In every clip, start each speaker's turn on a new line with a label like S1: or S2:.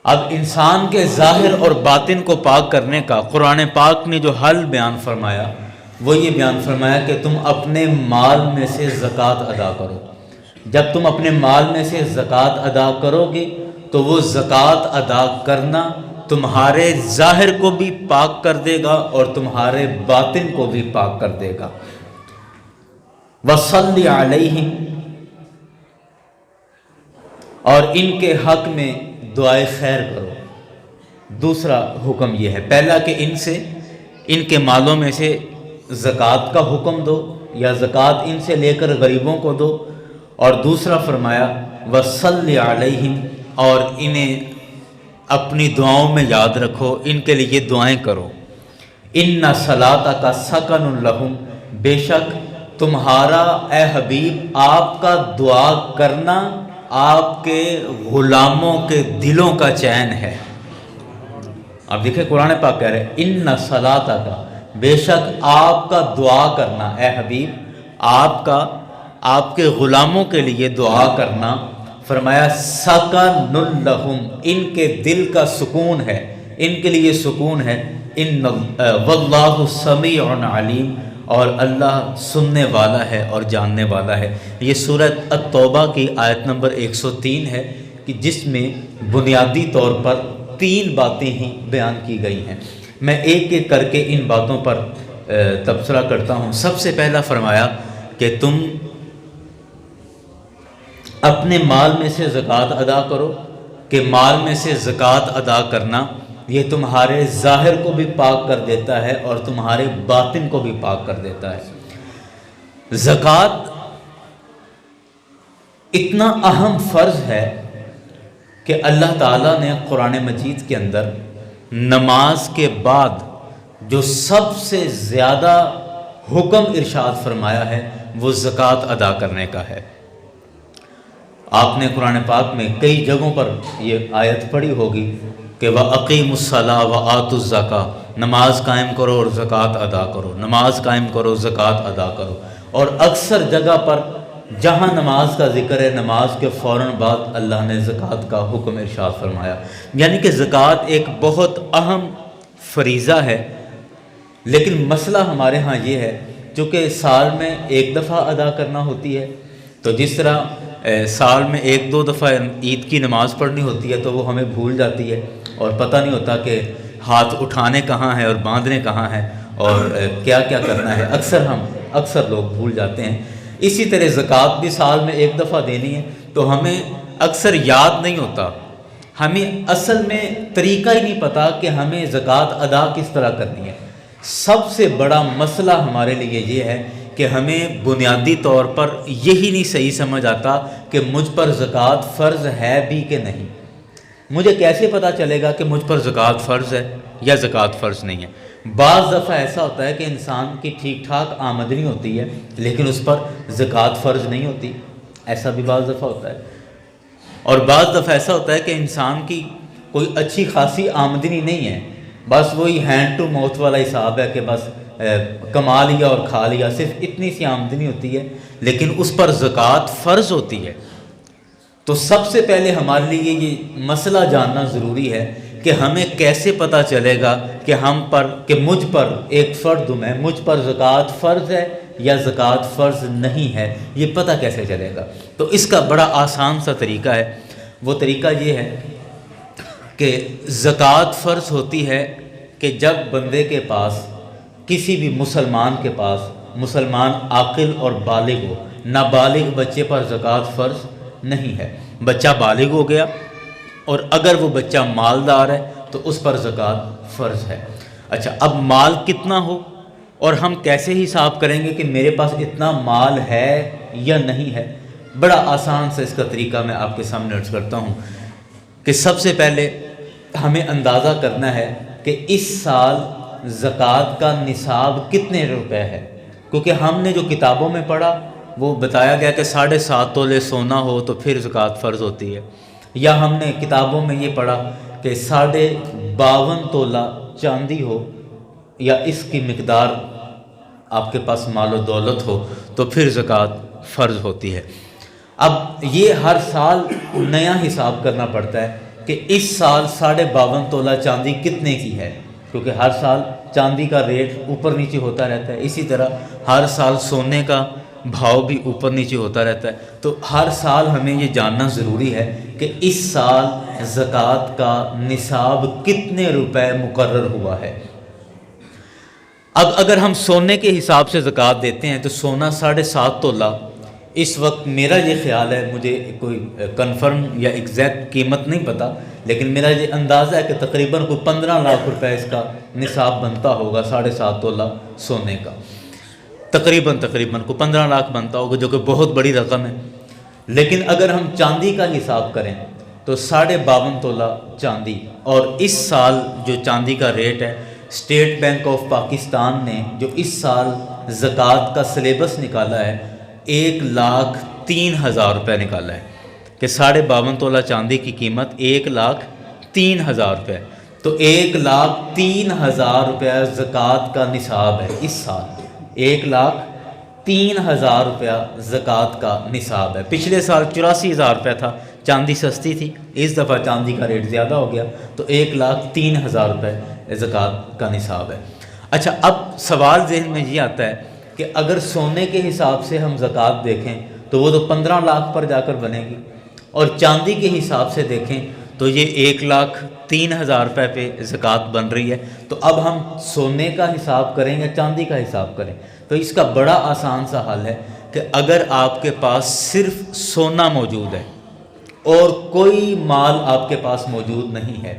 S1: اب انسان کے ظاہر اور باطن کو پاک کرنے کا قرآن پاک نے جو حل بیان فرمایا وہ یہ بیان فرمایا کہ تم اپنے مال میں سے زکوٰۃ ادا کرو۔ جب تم اپنے مال میں سے زکوٰۃ ادا کرو گے تو وہ زکوٰۃ ادا کرنا تمہارے ظاہر کو بھی پاک کر دے گا اور تمہارے باطن کو بھی پاک کر دے گا۔ وَصَلِّ عَلَيْهِمْ، اور ان کے حق میں دعائے خیر کرو۔ دوسرا حکم یہ ہے، پہلا کہ ان کے مالوں میں سے زکوٰۃ کا حکم دو یا زکوٰۃ ان سے لے کر غریبوں کو دو، اور دوسرا فرمایا وَصَلِّ عَلَيْهِمْ، اور انہیں اپنی دعاؤں میں یاد رکھو، ان کے لیے دعائیں کرو۔ إِنَّ صَلَاتَكَ سَكَنٌ لَهُمْ، بے شک تمہارا اے حبیب آپ کا دعا کرنا آپ کے غلاموں کے دلوں کا چین ہے۔ اب دیکھیں قرآن پاک کہہ رہے ہیں ان صلاتک، بے شک آپ کا دعا کرنا اے حبیب، آپ کے غلاموں کے لیے دعا کرنا، فرمایا سکن لہم، ان کے دل کا سکون ہے، ان کے لیے سکون ہے۔ واللہ سمیع علیم، اور اللہ سننے والا ہے اور جاننے والا ہے۔ یہ سورۃ التوبہ کی آیت نمبر 103 ہے کہ جس میں بنیادی طور پر 3 باتیں ہی بیان کی گئی ہیں۔ میں ایک ایک کر کے ان باتوں پر تبصرہ کرتا ہوں۔ سب سے پہلا فرمایا کہ تم اپنے مال میں سے زکوٰۃ ادا کرو، کہ مال میں سے زکوٰۃ ادا کرنا یہ تمہارے ظاہر کو بھی پاک کر دیتا ہے اور تمہارے باطن کو بھی پاک کر دیتا ہے۔ زکوٰۃ اتنا اہم فرض ہے کہ اللہ تعالیٰ نے قرآن مجید کے اندر نماز کے بعد جو سب سے زیادہ حکم ارشاد فرمایا ہے وہ زکوٰۃ ادا کرنے کا ہے۔ آپ نے قرآن پاک میں کئی جگہوں پر یہ آیت پڑھی ہوگی کہ وَأَقِيمُوا الصَّلَاةَ وَآتُوا الزَّكَاةَ، نماز قائم کرو اور زکوٰۃ ادا کرو، نماز قائم کرو زکوٰۃ ادا کرو۔ اور اکثر جگہ پر جہاں نماز کا ذکر ہے نماز کے فوراً بعد اللہ نے زکوٰۃ کا حکم ارشاد فرمایا، یعنی کہ زکوٰۃ ایک بہت اہم فریضہ ہے۔ لیکن مسئلہ ہمارے ہاں یہ ہے چونکہ سال میں ایک دفعہ ادا کرنا ہوتی ہے، تو جس طرح سال میں 1-2 دفعہ عید کی نماز پڑھنی ہوتی ہے تو وہ ہمیں بھول جاتی ہے اور پتہ نہیں ہوتا کہ ہاتھ اٹھانے کہاں ہیں اور باندھنے کہاں ہیں اور کیا کیا کرنا ہے، اکثر لوگ بھول جاتے ہیں۔ اسی طرح زکوٰۃ بھی سال میں 1 دفعہ دینی ہے تو ہمیں اکثر یاد نہیں ہوتا، ہمیں اصل میں طریقہ ہی نہیں پتہ کہ ہمیں زکوٰۃ ادا کس طرح کرنی ہے۔ سب سے بڑا مسئلہ ہمارے لیے یہ ہے کہ ہمیں بنیادی طور پر یہی نہیں صحیح سمجھ آتا کہ مجھ پر زکوٰۃ فرض ہے بھی کہ نہیں۔ مجھے کیسے پتہ چلے گا کہ مجھ پر زکوٰۃ فرض ہے یا زکوٰۃ فرض نہیں ہے؟ بعض دفعہ ایسا ہوتا ہے کہ انسان کی ٹھیک ٹھاک آمدنی ہوتی ہے لیکن اس پر زکوٰۃ فرض نہیں ہوتی، ایسا بھی بعض دفعہ ہوتا ہے۔ اور بعض دفعہ ایسا ہوتا ہے کہ انسان کی کوئی اچھی خاصی آمدنی نہیں ہے، بس وہی ہینڈ ٹو ماؤتھ والا حساب ہے کہ بس کما لیا اور کھا لیا، صرف اتنی سی آمدنی ہوتی ہے لیکن اس پر زکوٰۃ فرض ہوتی ہے۔ تو سب سے پہلے ہمارے لیے یہ مسئلہ جاننا ضروری ہے کہ ہمیں کیسے پتہ چلے گا کہ مجھ پر ایک فرد ہوں میں، مجھ پر زکوٰۃ فرض ہے یا زکوٰۃ فرض نہیں ہے، یہ پتہ کیسے چلے گا؟ تو اس کا بڑا آسان سا طریقہ ہے۔ وہ طریقہ یہ ہے کہ زکوٰۃ فرض ہوتی ہے کہ جب بندے کے پاس، کسی بھی مسلمان کے پاس، مسلمان عاقل اور بالغ ہو، نابالغ بچے پر زکوٰۃ فرض نہیں ہے۔ بچہ بالغ ہو گیا اور اگر وہ بچہ مالدار ہے تو اس پر زکوٰۃ فرض ہے۔ اچھا، اب مال کتنا ہو اور ہم کیسے حساب کریں گے کہ میرے پاس اتنا مال ہے یا نہیں ہے؟ بڑا آسان سے اس کا طریقہ میں آپ کے سامنے عرض کرتا ہوں کہ سب سے پہلے ہمیں اندازہ کرنا ہے کہ اس سال زکوٰۃ کا نصاب کتنے روپے ہے، کیونکہ ہم نے جو کتابوں میں پڑھا وہ بتایا گیا کہ 7.5 تولے سونا ہو تو پھر زکوٰۃ فرض ہوتی ہے، یا ہم نے کتابوں میں یہ پڑھا کہ 52.5 تولہ چاندی ہو یا اس کی مقدار آپ کے پاس مال و دولت ہو تو پھر زکوٰۃ فرض ہوتی ہے۔ اب یہ ہر سال نیا حساب کرنا پڑتا ہے کہ اس سال 52.5 تولہ چاندی کتنے کی ہے، کیونکہ ہر سال چاندی کا ریٹ اوپر نیچے ہوتا رہتا ہے، اسی طرح ہر سال سونے کا بھاؤ بھی اوپر نیچے ہوتا رہتا ہے، تو ہر سال ہمیں یہ جاننا ضروری ہے کہ اس سال زکوٰۃ کا نصاب کتنے روپے مقرر ہوا ہے۔ اب اگر ہم سونے کے حساب سے زکوٰۃ دیتے ہیں تو سونا 7.5 تولہ اس وقت، میرا یہ خیال ہے، مجھے کوئی کنفرم یا ایگزیکٹ قیمت نہیں پتہ، لیکن میرا یہ اندازہ ہے کہ تقریباً کوئی 15 لاکھ روپے اس کا نصاب بنتا ہوگا 7.5 تولہ سونے کا، تقریباً کوئی 15 لاکھ بنتا ہوگا، جو کہ بہت بڑی رقم ہے۔ لیکن اگر ہم چاندی کا حساب کریں تو 52.5 تولہ چاندی، اور اس سال جو چاندی کا ریٹ ہے، اسٹیٹ بینک آف پاکستان نے جو اس سال زکوٰۃ کا سلیبس نکالا ہے 1,03,000 روپے نکالا ہے، کہ 52.5 تولہ چاندی کی قیمت 1,03,000 روپے، تو 1,03,000 روپے زکوٰۃ کا نصاب ہے اس سال، 1,03,000 روپیہ زکوٰۃ کا نصاب ہے۔ پچھلے سال 84,000 روپے تھا، چاندی سستی تھی، اس دفعہ چاندی کا ریٹ زیادہ ہو گیا، تو 1,03,000 روپے زکوٰۃ کا نصاب ہے۔ اچھا، اب سوال ذہن میں یہ آتا ہے کہ اگر سونے کے حساب سے ہم زکوٰۃ دیکھیں تو وہ تو 15 لاکھ پر جا کر بنے گی، اور چاندی کے حساب سے دیکھیں تو یہ 1,03,000 روپے پہ زکوٰۃ بن رہی ہے۔ تو اب ہم سونے کا حساب کریں یا چاندی کا حساب کریں؟ تو اس کا بڑا آسان سا حل ہے کہ اگر آپ کے پاس صرف سونا موجود ہے اور کوئی مال آپ کے پاس موجود نہیں ہے،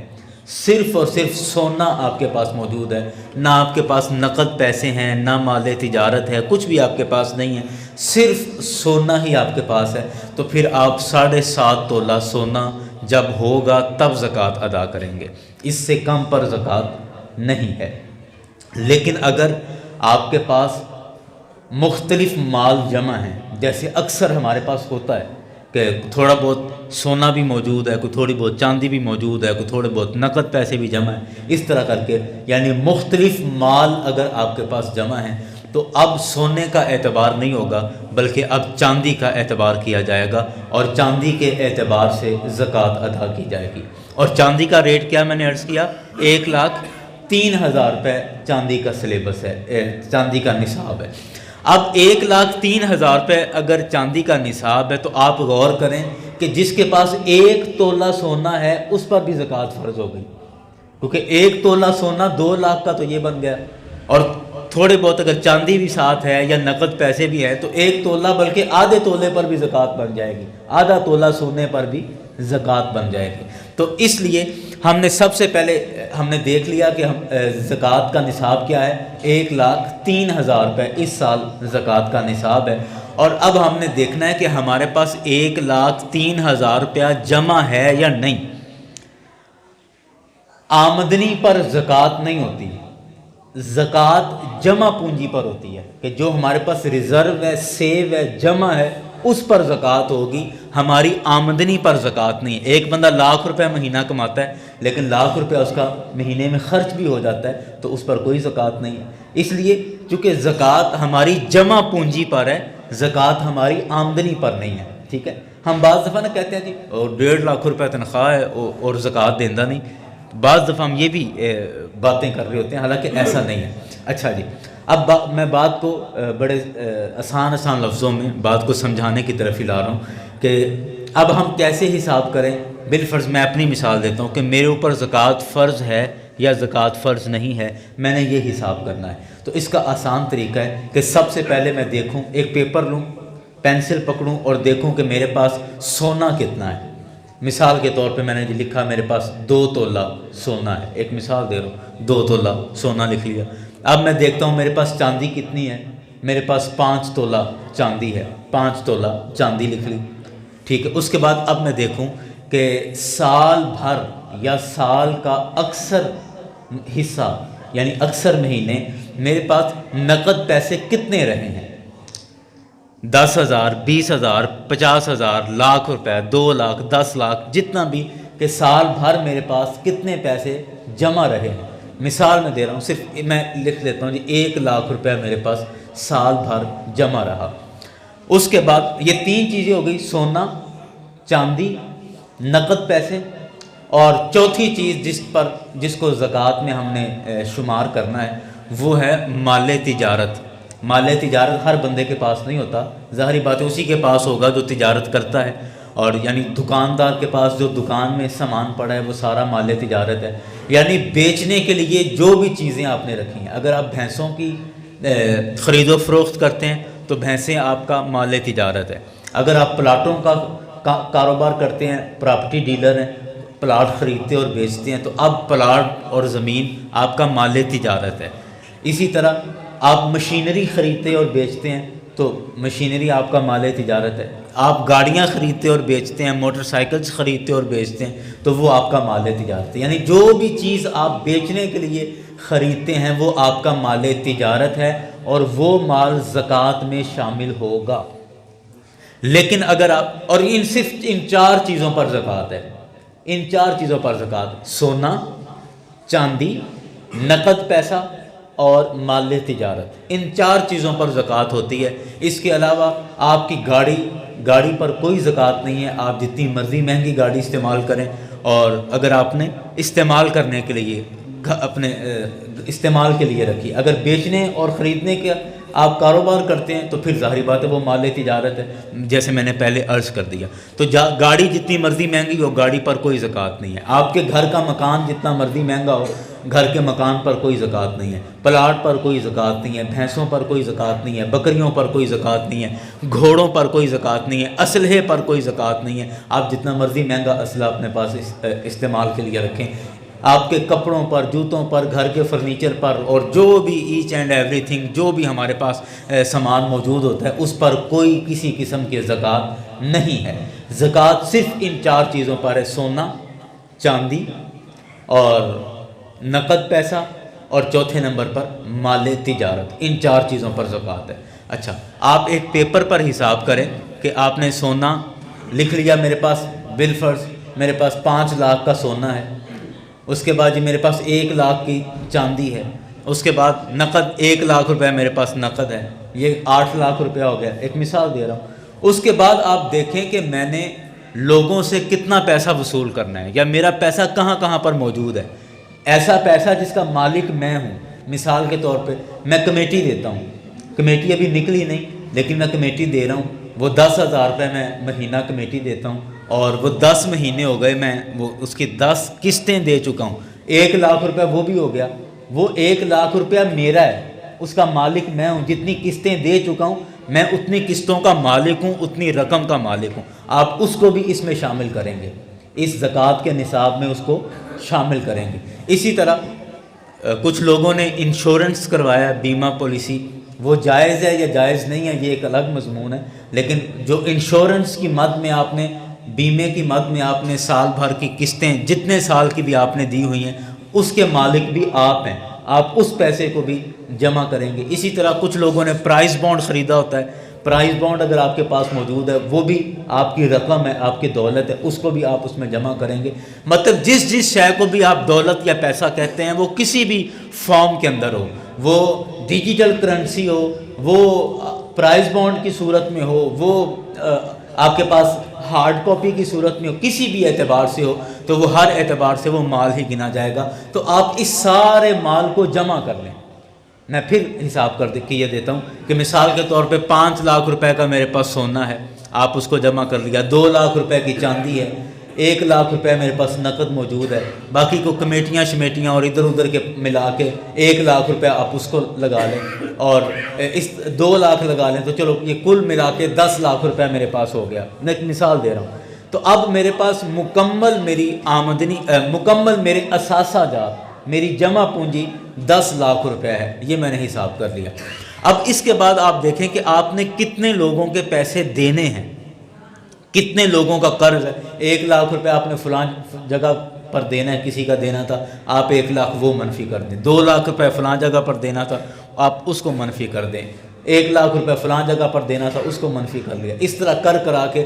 S1: صرف اور صرف سونا آپ کے پاس موجود ہے، نہ آپ کے پاس نقد پیسے ہیں، نہ مال تجارت ہے، کچھ بھی آپ کے پاس نہیں ہے، صرف سونا ہی آپ کے پاس ہے، تو پھر آپ 7.5 تولہ سونا جب ہوگا تب زکوٰۃ ادا کریں گے، اس سے کم پر زکوٰۃ نہیں ہے۔ لیکن اگر آپ کے پاس مختلف مال جمع ہیں، جیسے اکثر ہمارے پاس ہوتا ہے کہ تھوڑا بہت سونا بھی موجود ہے، کوئی تھوڑی بہت چاندی بھی موجود ہے، کوئی تھوڑے بہت نقد پیسے بھی جمع ہیں، اس طرح کر کے یعنی مختلف مال اگر آپ کے پاس جمع ہیں تو اب سونے کا اعتبار نہیں ہوگا، بلکہ اب چاندی کا اعتبار کیا جائے گا، اور چاندی کے اعتبار سے زکوٰۃ ادا کی جائے گی۔ اور چاندی کا ریٹ کیا میں نے عرض کیا، 1,03,000 روپے چاندی کا سلیبس ہے، چاندی کا نصاب ہے۔ اب 1,03,000 روپے اگر چاندی کا نصاب ہے تو آپ غور کریں کہ جس کے پاس 1 تولہ سونا ہے اس پر بھی زکوٰۃ فرض ہو گئی، کیونکہ 1 تولہ سونا 2 لاکھ کا تو یہ بن گیا، اور تھوڑے بہت اگر چاندی بھی ساتھ ہے یا نقد پیسے بھی ہیں تو 1 تولہ بلکہ آدھے تولے پر بھی زکوٰۃ بن جائے گی، آدھا تولہ سونے پر بھی زکوٰۃ بن جائے گی۔ تو اس لیے ہم نے سب سے پہلے ہم نے دیکھ لیا کہ زکوٰۃ کا نصاب کیا ہے، 1,03,000 روپے اس سال زکوٰۃ کا نصاب ہے، اور اب ہم نے دیکھنا ہے کہ ہمارے پاس 1,03,000 روپیہ جمع ہے یا نہیں۔ آمدنی پر زکوٰۃ نہیں ہوتی، زکوٰۃ جمع پونجی پر ہوتی ہے، کہ جو ہمارے پاس ریزرو ہے، سیو ہے، جمع ہے، اس پر زکوٰۃ ہوگی، ہماری آمدنی پر زکوٰۃ نہیں۔ ایک بندہ 1,00,000 روپے مہینہ کماتا ہے لیکن 1,00,000 روپے اس کا مہینے میں خرچ بھی ہو جاتا ہے تو اس پر کوئی زکوٰۃ نہیں ہے، اس لیے چونکہ زکوٰۃ ہماری جمع پونجی پر ہے، زکوٰۃ ہماری آمدنی پر نہیں ہے۔ ٹھیک ہے، ہم بعض دفعہ نہ کہتے ہیں جی 1,50,000 روپے تنخواہ ہے اور زکوٰۃ دیندہ نہیں، بعض دفعہ ہم یہ بھی باتیں کر رہے ہوتے ہیں، حالانکہ ایسا نہیں ہے۔ اچھا جی، اب میں بات کو بڑے آسان لفظوں میں بات کو سمجھانے کی طرف ہی لا رہا ہوں کہ اب ہم کیسے حساب کریں۔ بالفرض میں اپنی مثال دیتا ہوں کہ میرے اوپر زکوٰۃ فرض ہے یا زکوٰۃ فرض نہیں ہے، میں نے یہ حساب کرنا ہے۔ تو اس کا آسان طریقہ ہے کہ سب سے پہلے میں دیکھوں، ایک پیپر لوں، پینسل پکڑوں اور دیکھوں کہ میرے پاس سونا کتنا ہے۔ مثال کے طور پہ میں نے جو لکھا میرے پاس 2 تولہ سونا ہے، ایک مثال دے رہا ہوں، 2 تولہ سونا لکھ لیا۔ اب میں دیکھتا ہوں میرے پاس چاندی کتنی ہے، میرے پاس 5 تولہ چاندی ہے، 5 تولہ چاندی لکھ لی۔ ٹھیک ہے، اس کے بعد اب میں دیکھوں کہ سال بھر یا سال کا اکثر حصہ یعنی اکثر مہینے میرے پاس نقد پیسے کتنے رہے ہیں، 10,000 20,000 50,000 1,00,000 روپے 2 لاکھ 10 لاکھ جتنا بھی، کہ سال بھر میرے پاس کتنے پیسے جمع رہے ہیں۔ مثال میں دے رہا ہوں، صرف میں لکھ لیتا ہوں جی 1,00,000 روپے میرے پاس سال بھر جمع رہا۔ اس کے بعد یہ 3 چیزیں ہو گئی، سونا، چاندی، نقد پیسے، اور چوتھی چیز جس کو زکوٰۃ میں ہم نے شمار کرنا ہے وہ ہے مال تجارت۔ مال تجارت ہر بندے کے پاس نہیں ہوتا، ظاہری بات ہے اسی کے پاس ہوگا جو تجارت کرتا ہے، اور یعنی دکاندار کے پاس جو دکان میں سامان پڑا ہے وہ سارا مال تجارت ہے، یعنی بیچنے کے لیے جو بھی چیزیں آپ نے رکھی ہیں۔ اگر آپ بھینسوں کی خرید و فروخت کرتے ہیں تو بھینسیں آپ کا مال تجارت ہے۔ اگر آپ پلاٹوں کا کاروبار کرتے ہیں، پراپرٹی ڈیلر ہیں، پلاٹ خریدتے اور بیچتے ہیں، تو اب پلاٹ اور زمین آپ کا مال تجارت ہے۔ اسی طرح آپ مشینری خریدتے اور بیچتے ہیں تو مشینری آپ کا مال تجارت ہے۔ آپ گاڑیاں خریدتے اور بیچتے ہیں، موٹر سائیکلز خریدتے اور بیچتے ہیں تو وہ آپ کا مال تجارت ہے۔ یعنی جو بھی چیز آپ بیچنے کے لیے خریدتے ہیں وہ آپ کا مال تجارت ہے، اور وہ مال زکوٰۃ میں شامل ہوگا۔ لیکن اگر آپ، اور صرف ان 4 چیزوں پر زکوٰۃ ہے، ان 4 چیزوں پر زکوٰۃ: سونا، چاندی، نقد پیسہ اور مال تجارت، ان 4 چیزوں پر زکوٰۃ ہوتی ہے۔ اس کے علاوہ آپ کی گاڑی پر کوئی زکوٰۃ نہیں ہے، آپ جتنی مرضی مہنگی گاڑی استعمال کریں، اور اگر آپ نے استعمال کرنے کے لیے اپنے استعمال کے لیے رکھی، اگر بیچنے اور خریدنے کے آپ کاروبار کرتے ہیں تو پھر ظاہری بات ہے وہ مال تجارت ہے، جیسے میں نے پہلے عرض کر دیا۔ تو گاڑی جتنی مرضی مہنگی ہو، گاڑی پر کوئی زکوٰۃ نہیں ہے۔ آپ کے گھر کا مکان جتنا مرضی مہنگا ہو، گھر کے مکان پر کوئی زکوٰۃ نہیں ہے، پلاٹ پر کوئی زکوٰۃ نہیں ہے، بھینسوں پر کوئی زکوٰۃ نہیں ہے، بکریوں پر کوئی زکوٰۃ نہیں ہے، گھوڑوں پر کوئی زکوٰۃ نہیں ہے، اسلحے پر کوئی زکوٰۃ نہیں ہے۔ آپ جتنا مرضی مہنگا اسلحہ اپنے پاس استعمال کے لیے رکھیں، آپ کے کپڑوں پر، جوتوں پر، گھر کے فرنیچر پر، اور جو بھی ایچ اینڈ ایوری تھنگ جو بھی ہمارے پاس سامان موجود ہوتا ہے اس پر کوئی کسی قسم کی زکوٰۃ نہیں ہے۔ زکوٰۃ صرف ان 4 چیزوں پر ہے: سونا، چاندی اور نقد پیسہ، اور چوتھے نمبر پر مال تجارت۔ ان 4 چیزوں پر زکوٰۃ ہے۔ اچھا، آپ ایک پیپر پر حساب کریں کہ آپ نے سونا لکھ لیا، میرے پاس بالفرض میرے پاس 5 لاکھ کا سونا ہے، اس کے بعد میرے پاس 1 لاکھ کی چاندی ہے، اس کے بعد نقد 1 لاکھ روپے میرے پاس نقد ہے، یہ 8 لاکھ روپیہ ہو گیا، ایک مثال دے رہا ہوں۔ اس کے بعد آپ دیکھیں کہ میں نے لوگوں سے کتنا پیسہ وصول کرنا ہے، یا میرا پیسہ کہاں کہاں پر موجود ہے۔ ایسا پیسہ جس کا مالک میں ہوں، مثال کے طور پہ میں کمیٹی دیتا ہوں، کمیٹی ابھی نکلی نہیں لیکن میں کمیٹی دے رہا ہوں، وہ 10,000 روپے میں مہینہ کمیٹی دیتا ہوں، اور وہ 10 مہینے ہو گئے، میں وہ اس کی 10 قسطیں دے چکا ہوں، 1 لاکھ روپے وہ بھی ہو گیا۔ وہ 1 لاکھ روپیہ میرا ہے، اس کا مالک میں ہوں، جتنی قسطیں دے چکا ہوں میں اتنی قسطوں کا مالک ہوں، اتنی رقم کا مالک ہوں۔ آپ اس کو بھی اس میں شامل کریں گے، اس زکوٰۃ کے نصاب میں اس کو شامل کریں گے۔ اسی طرح کچھ لوگوں نے انشورنس کروایا، بیمہ پالیسی، وہ جائز ہے یا جائز نہیں ہے یہ ایک الگ مضمون ہے، لیکن جو انشورنس کی مد میں آپ نے، بیمے کی مد میں آپ نے سال بھر کی قسطیں جتنے سال کی بھی آپ نے دی ہوئی ہیں اس کے مالک بھی آپ ہیں، آپ اس پیسے کو بھی جمع کریں گے۔ اسی طرح کچھ لوگوں نے پرائز بانڈ خریدا ہوتا ہے، پرائز بانڈ اگر آپ کے پاس موجود ہے وہ بھی آپ کی رقم ہے، آپ کی دولت ہے، اس کو بھی آپ اس میں جمع کریں گے۔ مطلب جس شے کو بھی آپ دولت یا پیسہ کہتے ہیں وہ کسی بھی فارم کے اندر ہو، وہ ڈیجیٹل کرنسی ہو، وہ پرائز بانڈ کی صورت میں ہو، وہ آپ کے پاس ہارڈ کاپی کی صورت میں ہو، کسی بھی اعتبار سے ہو تو وہ ہر اعتبار سے وہ مال ہی گنا جائے گا۔ تو آپ اس سارے مال کو جمع کر لیں۔ میں پھر حساب کر کے یہ دیتا ہوں کہ مثال کے طور پہ 5 لاکھ روپے کا میرے پاس سونا ہے، آپ اس کو جمع کر لیا، 2 لاکھ روپے کی چاندی ہے، 1 لاکھ روپے میرے پاس نقد موجود ہے، باقی کو کمیٹیاں شمیٹیاں اور ادھر ادھر کے ملا کے 1 لاکھ روپے آپ اس کو لگا لیں، اور اس 2 لاکھ لگا لیں، تو چلو یہ کل ملا کے 10 لاکھ روپے میرے پاس ہو گیا۔ میں ایک مثال دے رہا ہوں۔ تو اب میرے پاس مکمل میری آمدنی، مکمل میرے اثاثہ جات، میری جمع پونجی 10 لاکھ روپے ہے، یہ میں نے حساب کر لیا۔ اب اس کے بعد آپ دیکھیں کہ آپ نے کتنے لوگوں کے پیسے دینے ہیں، کتنے لوگوں کا قرض ہے۔ 1 لاکھ روپے آپ نے فلان جگہ پر دینا ہے، کسی کا دینا تھا، آپ 1 لاکھ وہ منفی کر دیں۔ 2 لاکھ روپے فلان جگہ پر دینا تھا، آپ اس کو منفی کر دیں۔ 1 لاکھ روپے فلان جگہ پر دینا تھا، اس کو منفی کر لیا۔ اس طرح کرا کے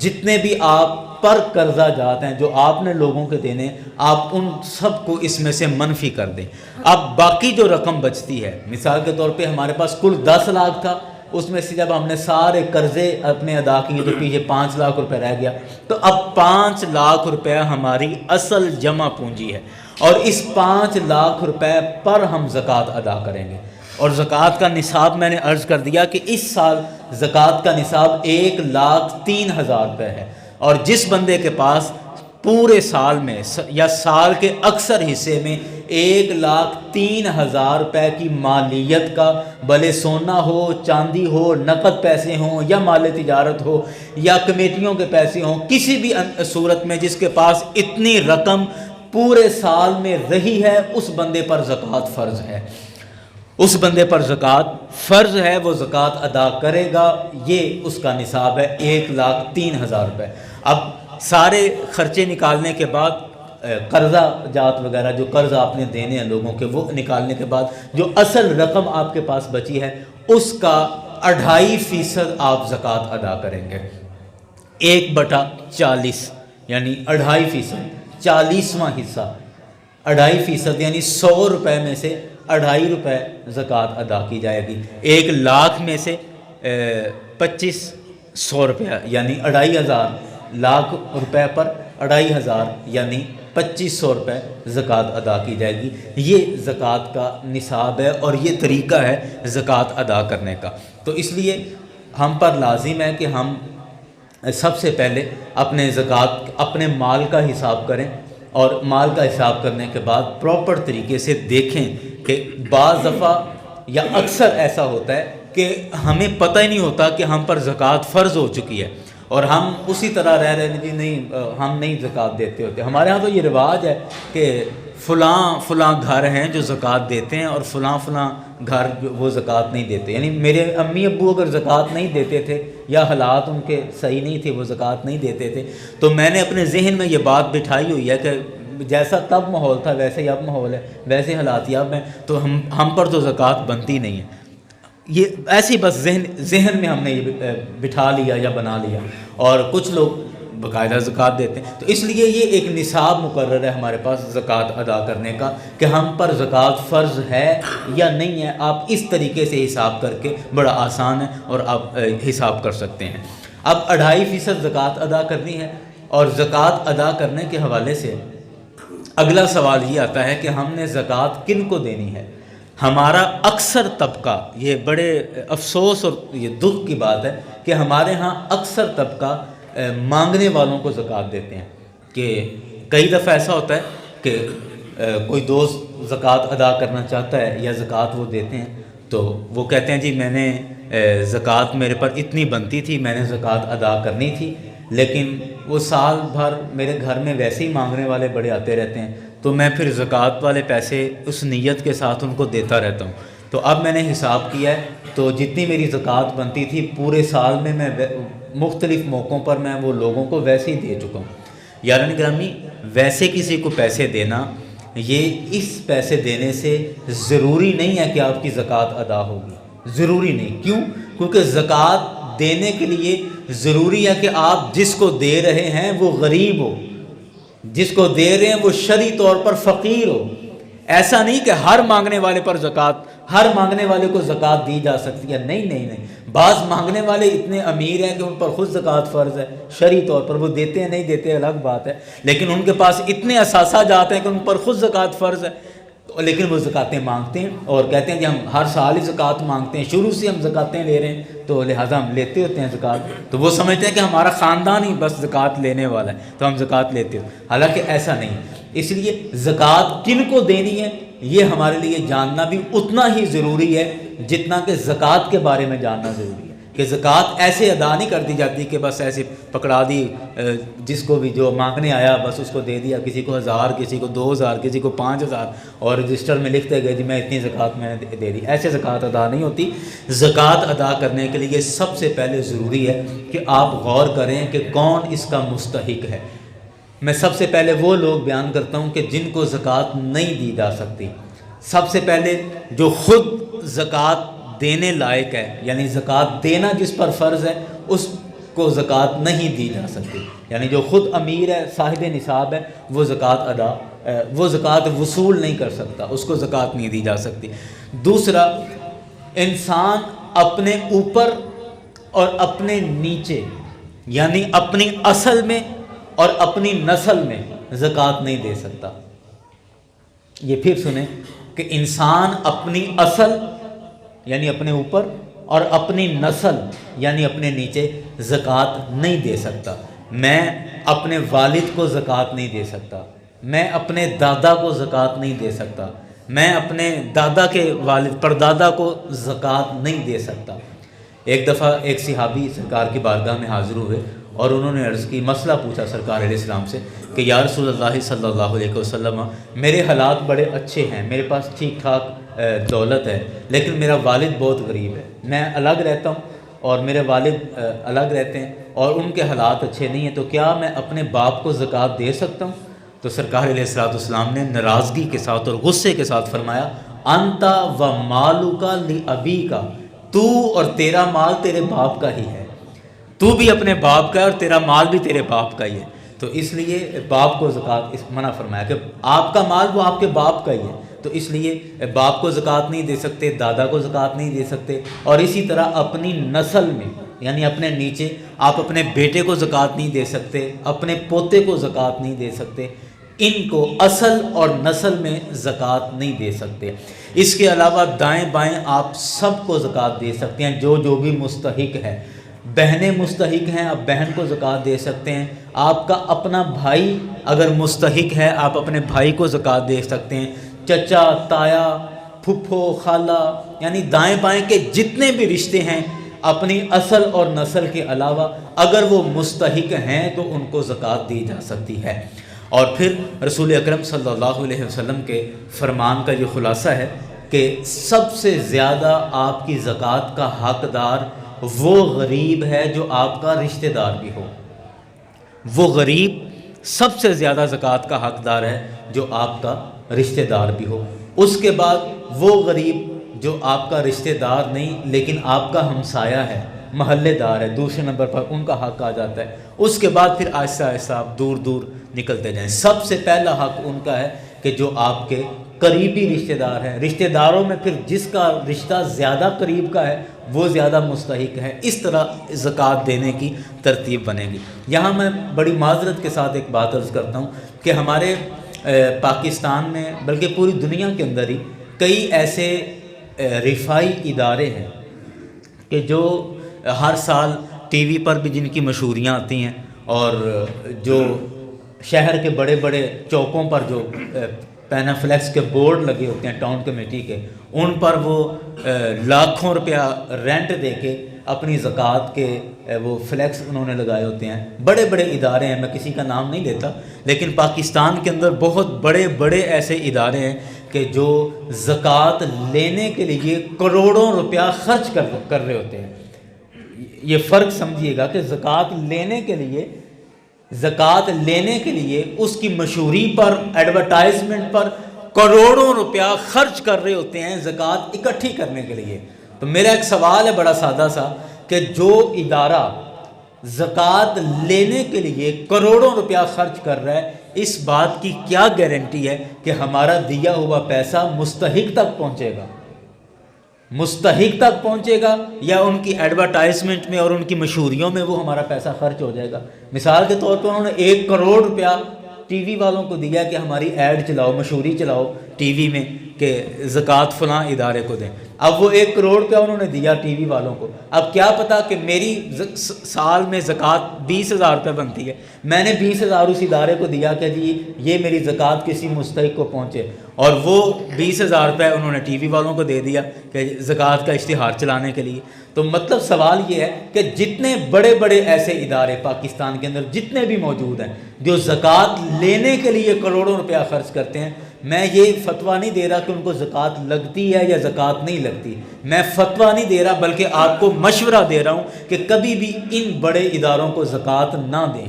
S1: جتنے بھی آپ پر قرضہ جات ہیں جو آپ نے لوگوں کے دینے، آپ ان سب کو اس میں سے منفی کر دیں۔ اب باقی جو رقم بچتی ہے، مثال کے طور پہ ہمارے پاس کل 10 لاکھ تھا، اس میں سے جب ہم نے سارے قرضے اپنے ادا کیے تو پیچھے 5 لاکھ روپے رہ گیا، تو اب 5 لاکھ روپے ہماری اصل جمع پونجی ہے، اور اس 5 لاکھ روپے پر ہم زکوٰۃ ادا کریں گے۔ اور زکوٰۃ کا نصاب میں نے عرض کر دیا کہ اس سال زکوٰۃ کا نصاب 1,03,000 روپے ہے، اور جس بندے کے پاس پورے سال میں یا سال کے اکثر حصے میں 1,03,000 روپے کی مالیت کا، بھلے سونا ہو، چاندی ہو، نقد پیسے ہوں، یا مال تجارت ہو، یا کمیٹیوں کے پیسے ہوں، کسی بھی صورت میں جس کے پاس اتنی رقم پورے سال میں رہی ہے، اس بندے پر زکوٰۃ فرض ہے، اس بندے پر زکوٰۃ فرض ہے، وہ زکوٰۃ ادا کرے گا۔ یہ اس کا نصاب ہے 1,03,000 روپے۔ اب سارے خرچے نکالنے کے بعد قرضہ جات وغیرہ جو قرض آپ نے دینے ہیں لوگوں کے، وہ نکالنے کے بعد جو اصل رقم آپ کے پاس بچی ہے اس کا 2.5% آپ زکوٰۃ ادا کریں گے۔ 1/40 یعنی 2.5%، 40واں حصہ 2.5% یعنی 100 روپے میں سے 2.5 روپے زکوٰۃ ادا کی جائے گی۔ 1 لاکھ میں سے 2,500 روپیہ یعنی 2,500 لاکھ روپے پر 2,500 یعنی 2,500 روپے زکوٰۃ ادا کی جائے گی۔ یہ زکوٰۃ کا نصاب ہے اور یہ طریقہ ہے زکوٰۃ ادا کرنے کا۔ تو اس لیے ہم پر لازم ہے کہ ہم سب سے پہلے اپنے زکوٰۃ اپنے مال کا حساب کریں، اور مال کا حساب کرنے کے بعد پراپر طریقے سے دیکھیں کہ بعض دفعہ یا اکثر ایسا ہوتا ہے کہ ہمیں پتہ ہی نہیں ہوتا کہ ہم پر زکوٰۃ فرض ہو چکی ہے، اور ہم اسی طرح رہ رہے ہیں جی نہیں ہم نہیں زکوٰۃ دیتے ہوتے۔ ہمارے ہاں تو یہ رواج ہے کہ فلاں گھر ہیں جو زکوٰۃ دیتے ہیں، اور فلاں گھر وہ زکوٰۃ نہیں دیتے، یعنی میرے امی ابو اگر زکوٰۃ نہیں دیتے تھے یا حالات ان کے صحیح نہیں تھے، وہ زکوٰۃ نہیں دیتے تھے، تو میں نے اپنے ذہن میں یہ بات بٹھائی ہوئی ہے کہ جیسا تب ماحول تھا ویسے ہی اب ماحول ہے، ویسے حالات ہی اب ہیں، تو ہم پر تو زکوٰۃ بنتی نہیں ہے۔ یہ ایسی بس ذہن میں ہم نے یہ بٹھا لیا یا بنا لیا، اور کچھ لوگ باقاعدہ زکوٰۃ دیتے ہیں۔ تو اس لیے یہ ایک نصاب مقرر ہے ہمارے پاس زکوٰۃ ادا کرنے کا کہ ہم پر زکوٰۃ فرض ہے یا نہیں ہے۔ آپ اس طریقے سے حساب کر کے، بڑا آسان ہے اور آپ حساب کر سکتے ہیں۔ اب 2.5% زکوٰۃ ادا کرنی ہے، اور زکوٰۃ ادا کرنے کے حوالے سے اگلا سوال یہ آتا ہے کہ ہم نے زکوٰۃ کن کو دینی ہے۔ ہمارا اکثر طبقہ، یہ بڑے افسوس اور یہ دکھ کی بات ہے کہ ہمارے ہاں اکثر طبقہ مانگنے والوں کو زکوٰۃ دیتے ہیں، کہ کئی دفعہ ایسا ہوتا ہے کہ کوئی دوست زکوٰۃ ادا کرنا چاہتا ہے یا زکوٰۃ وہ دیتے ہیں، تو وہ کہتے ہیں جی میں نے زکوٰۃ میرے پر اتنی بنتی تھی، میں نے زکوٰۃ ادا کرنی تھی، لیکن وہ سال بھر میرے گھر میں ویسے ہی مانگنے والے بڑے آتے رہتے ہیں، تو میں پھر زکوٰۃ والے پیسے اس نیت کے ساتھ ان کو دیتا رہتا ہوں۔ تو اب میں نے حساب کیا ہے، تو جتنی میری زکوٰۃ بنتی تھی پورے سال میں مختلف موقعوں پر میں وہ لوگوں کو ویسے ہی دے چکا ہوں۔ یاران گرامی، ویسے کسی کو پیسے دینا، یہ اس پیسے دینے سے ضروری نہیں ہے کہ آپ کی زکوٰۃ ادا ہوگی، ضروری نہیں۔ کیوں؟ کیونکہ زکوٰۃ دینے کے لیے ضروری ہے کہ آپ جس کو دے رہے ہیں وہ غریب ہو، جس کو دے رہے ہیں وہ شرعی طور پر فقیر ہو۔ ایسا نہیں کہ ہر مانگنے والے پر ہر مانگنے والے کو زکوٰۃ دی جا سکتی ہے، نہیں۔ بعض مانگنے والے اتنے امیر ہیں کہ ان پر خود زکوٰۃ فرض ہے، شرعی طور پر وہ دیتے ہیں نہیں دیتے الگ بات ہے، لیکن ان کے پاس اتنے اثاثہ جاتے ہیں کہ ان پر خود زکوٰۃ فرض ہے، لیکن وہ زکوٰۃیں مانگتے ہیں اور کہتے ہیں کہ ہم ہر سال ہی زکوٰۃ مانگتے ہیں، شروع سے ہم زکوٰۃیں لے رہے ہیں، تو لہٰذا ہم لیتے ہوتے ہیں زکوٰۃ۔ تو وہ سمجھتے ہیں کہ ہمارا خاندان ہی بس زکوٰۃ لینے والا ہے تو ہم زکوٰۃ لیتے ہیں، حالانکہ ایسا نہیں۔ اس لیے زکوٰۃ کن کو دینی ہے یہ ہمارے لیے جاننا بھی اتنا ہی ضروری ہے جتنا کہ زکوٰۃ کے بارے میں جاننا ضروری ہے، کہ زکوٰۃ ایسے ادا نہیں کر دی جاتی کہ بس ایسے پکڑا دی، جس کو بھی جو مانگنے آیا بس اس کو دے دیا، کسی کو 1000، کسی کو 2000، کسی کو 5000، اور رجسٹر میں لکھتے گئے جی میں اتنی زکوٰۃ میں نے دے دی۔ ایسے زکوٰۃ ادا نہیں ہوتی۔ زکوٰۃ ادا کرنے کے لیے سب سے پہلے ضروری ہے کہ آپ غور کریں کہ کون اس کا مستحق ہے۔ میں سب سے پہلے وہ لوگ بیان کرتا ہوں کہ جن کو زکوٰۃ نہیں دی جا سکتی۔ سب سے پہلے جو خود زکوٰۃ دینے لائق ہے، یعنی زکوٰۃ دینا جس پر فرض ہے، اس کو زکوٰۃ نہیں دی جا سکتی، یعنی جو خود امیر ہے، صاحب نصاب ہے، وہ زکوٰۃ وصول نہیں کر سکتا، اس کو زکوٰۃ نہیں دی جا سکتی۔ دوسرا، انسان اپنے اوپر اور اپنے نیچے یعنی اپنی اصل میں اور اپنی نسل میں زکوٰۃ نہیں دے سکتا۔ یہ پھر سنیں کہ انسان اپنی اصل یعنی اپنے اوپر اور اپنی نسل یعنی اپنے نیچے زکوٰۃ نہیں دے سکتا۔ میں اپنے والد کو زکوٰۃ نہیں دے سکتا، میں اپنے دادا کو زکوٰۃ نہیں دے سکتا، میں اپنے دادا کے والد پردادا کو زکوٰۃ نہیں دے سکتا۔ ایک دفعہ ایک صحابی سرکار کی بارگاہ میں حاضر ہوئے اور انہوں نے عرض کی، مسئلہ پوچھا سرکار علیہ السلام سے کہ یا رسول اللہ صلی اللہ علیہ وسلم، میرے حالات بڑے اچھے ہیں، میرے پاس ٹھیک ٹھاک دولت ہے، لیکن میرا والد بہت غریب ہے، میں الگ رہتا ہوں اور میرے والد الگ رہتے ہیں اور ان کے حالات اچھے نہیں ہیں، تو کیا میں اپنے باپ کو زکوٰۃ دے سکتا ہوں؟ تو سرکار علیہ السلام نے ناراضگی کے ساتھ اور غصے کے ساتھ فرمایا، انت و مالک لابیک، تو اور تیرا مال تیرے باپ کا ہی ہے، تو بھی اپنے باپ کا ہے اور تیرا مال بھی تیرے باپ کا ہی ہے، تو اس لیے باپ کو زکوٰۃ منع فرمایا کہ آپ کا مال وہ آپ کے باپ کا ہی ہے، تو اس لیے باپ کو زکوٰۃ نہیں دے سکتے، دادا کو زکوٰۃ نہیں دے سکتے، اور اسی طرح اپنی نسل میں یعنی اپنے نیچے آپ اپنے بیٹے کو زکوٰۃ نہیں دے سکتے، اپنے پوتے کو زکوٰۃ نہیں دے سکتے، ان کو اصل اور نسل میں زکوٰۃ نہیں دے سکتے۔ اس کے علاوہ دائیں بائیں آپ سب کو زکوٰۃ دے سکتے ہیں، جو بھی مستحق ہے۔ بہنیں مستحق ہیں، آپ بہن کو زکوٰۃ دے سکتے ہیں، آپ کا اپنا بھائی اگر مستحق ہے آپ اپنے بھائی کو زکوٰۃ دے سکتے ہیں، چچا، تایا، پھپھو، خالہ، یعنی دائیں بائیں کے جتنے بھی رشتے ہیں اپنی اصل اور نسل کے علاوہ اگر وہ مستحق ہیں تو ان کو زکوٰۃ دی جا سکتی ہے۔ اور پھر رسول اکرم صلی اللہ علیہ وسلم کے فرمان کا یہ خلاصہ ہے کہ سب سے زیادہ آپ کی زکوٰۃ کا حقدار وہ غریب ہے جو آپ کا رشتہ دار بھی ہو۔ وہ غریب سب سے زیادہ زکوٰۃ کا حقدار ہے جو آپ کا رشتہ دار بھی ہو۔ اس کے بعد وہ غریب جو آپ کا رشتہ دار نہیں لیکن آپ کا ہمسایہ ہے، محلے دار ہے، دوسرے نمبر پر ان کا حق آ جاتا ہے۔ اس کے بعد پھر آہستہ آہستہ آپ دور دور نکلتے جائیں۔ سب سے پہلا حق ان کا ہے کہ جو آپ کے قریبی رشتہ دار ہیں۔ رشتہ داروں میں پھر جس کا رشتہ زیادہ قریب کا ہے وہ زیادہ مستحق ہے۔ اس طرح زکوٰۃ دینے کی ترتیب بنے گی۔ یہاں میں بڑی معذرت کے ساتھ ایک بات عرض کرتا ہوں کہ ہمارے پاکستان میں بلکہ پوری دنیا کے اندر ہی کئی ایسے رفائی ادارے ہیں کہ جو ہر سال ٹی وی پر بھی جن کی مشہوریاں آتی ہیں اور جو شہر کے بڑے بڑے چوکوں پر جو پینافلیکس کے بورڈ لگے ہوتے ہیں ٹاؤن کمیٹی کے، ان پر وہ لاکھوں روپیہ رینٹ دے کے اپنی زکوٰۃ کے وہ فلیکس انہوں نے لگائے ہوتے ہیں۔ بڑے بڑے ادارے ہیں، میں کسی کا نام نہیں لیتا، لیکن پاکستان کے اندر بہت بڑے بڑے ایسے ادارے ہیں کہ جو زکوٰۃ لینے کے لیے کروڑوں روپیہ خرچ کر رہے ہوتے ہیں۔ یہ فرق سمجھیے گا کہ زکوٰۃ لینے کے لیے اس کی مشہوری پر، ایڈورٹائزمنٹ پر کروڑوں روپیہ خرچ کر رہے ہوتے ہیں زکوٰۃ اکٹھی کرنے کے لیے۔ تو میرا ایک سوال ہے بڑا سادہ سا کہ جو ادارہ زکوٰۃ لینے کے لیے کروڑوں روپیہ خرچ کر رہا ہے، اس بات کی کیا گارنٹی ہے کہ ہمارا دیا ہوا پیسہ مستحق تک پہنچے گا؟ مستحق تک پہنچے گا یا ان کی ایڈورٹائزمنٹ میں اور ان کی مشہوریوں میں وہ ہمارا پیسہ خرچ ہو جائے گا؟ مثال کے طور پر انہوں نے 1 کروڑ روپیہ ٹی وی والوں کو دیا کہ ہماری ایڈ چلاؤ، مشہوری چلاؤ ٹی وی میں کہ زکوٰۃ فلاں ادارے کو دیں۔ اب وہ 1 کروڑ روپیہ انہوں نے دیا ٹی وی والوں کو، اب کیا پتا کہ میری سال میں زکوٰۃ 20,000 روپے بنتی ہے، میں نے 20,000 اس ادارے کو دیا کہ جی یہ میری زکوٰۃ کسی مستحق کو پہنچے، اور وہ 20,000 روپے انہوں نے ٹی وی والوں کو دے دیا کہ زکوٰۃ کا اشتہار چلانے کے لیے۔ تو مطلب سوال یہ ہے کہ جتنے بڑے بڑے ایسے ادارے پاکستان کے اندر جتنے بھی موجود ہیں جو زکوٰۃ لینے کے لیے کروڑوں روپیہ خرچ کرتے ہیں، میں یہ فتویٰ نہیں دے رہا کہ ان کو زکوٰۃ لگتی ہے یا زکوٰۃ نہیں لگتی، میں فتویٰ نہیں دے رہا بلکہ آپ کو مشورہ دے رہا ہوں کہ کبھی بھی ان بڑے اداروں کو زکوٰۃ نہ دیں،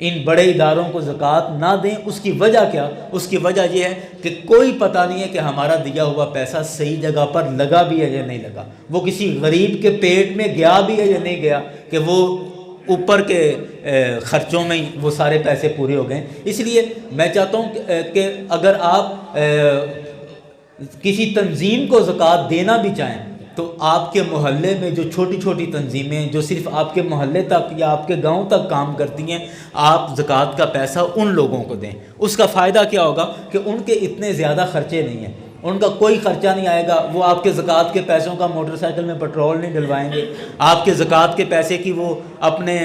S1: ان بڑے اداروں کو زکوٰۃ نہ دیں۔ اس کی وجہ کیا؟ اس کی وجہ یہ ہے کہ کوئی پتہ نہیں ہے کہ ہمارا دیا ہوا پیسہ صحیح جگہ پر لگا بھی ہے یا نہیں لگا، وہ کسی غریب کے پیٹ میں گیا بھی ہے یا نہیں گیا کہ وہ اوپر کے خرچوں میں ہی وہ سارے پیسے پورے ہو گئے۔ اس لیے میں چاہتا ہوں کہ اگر آپ کسی تنظیم کو زکوٰۃ دینا بھی چاہیں تو آپ کے محلے میں جو چھوٹی چھوٹی تنظیمیں جو صرف آپ کے محلے تک یا آپ کے گاؤں تک کام کرتی ہیں، آپ زکوٰۃ کا پیسہ ان لوگوں کو دیں۔ اس کا فائدہ کیا ہوگا کہ ان کے اتنے زیادہ خرچے نہیں ہیں، ان کا کوئی خرچہ نہیں آئے گا، وہ آپ کے زکوٰۃ کے پیسوں کا موٹر سائیکل میں پیٹرول نہیں ڈلوائیں گے، آپ کے زکوٰۃ کے پیسے کی وہ اپنے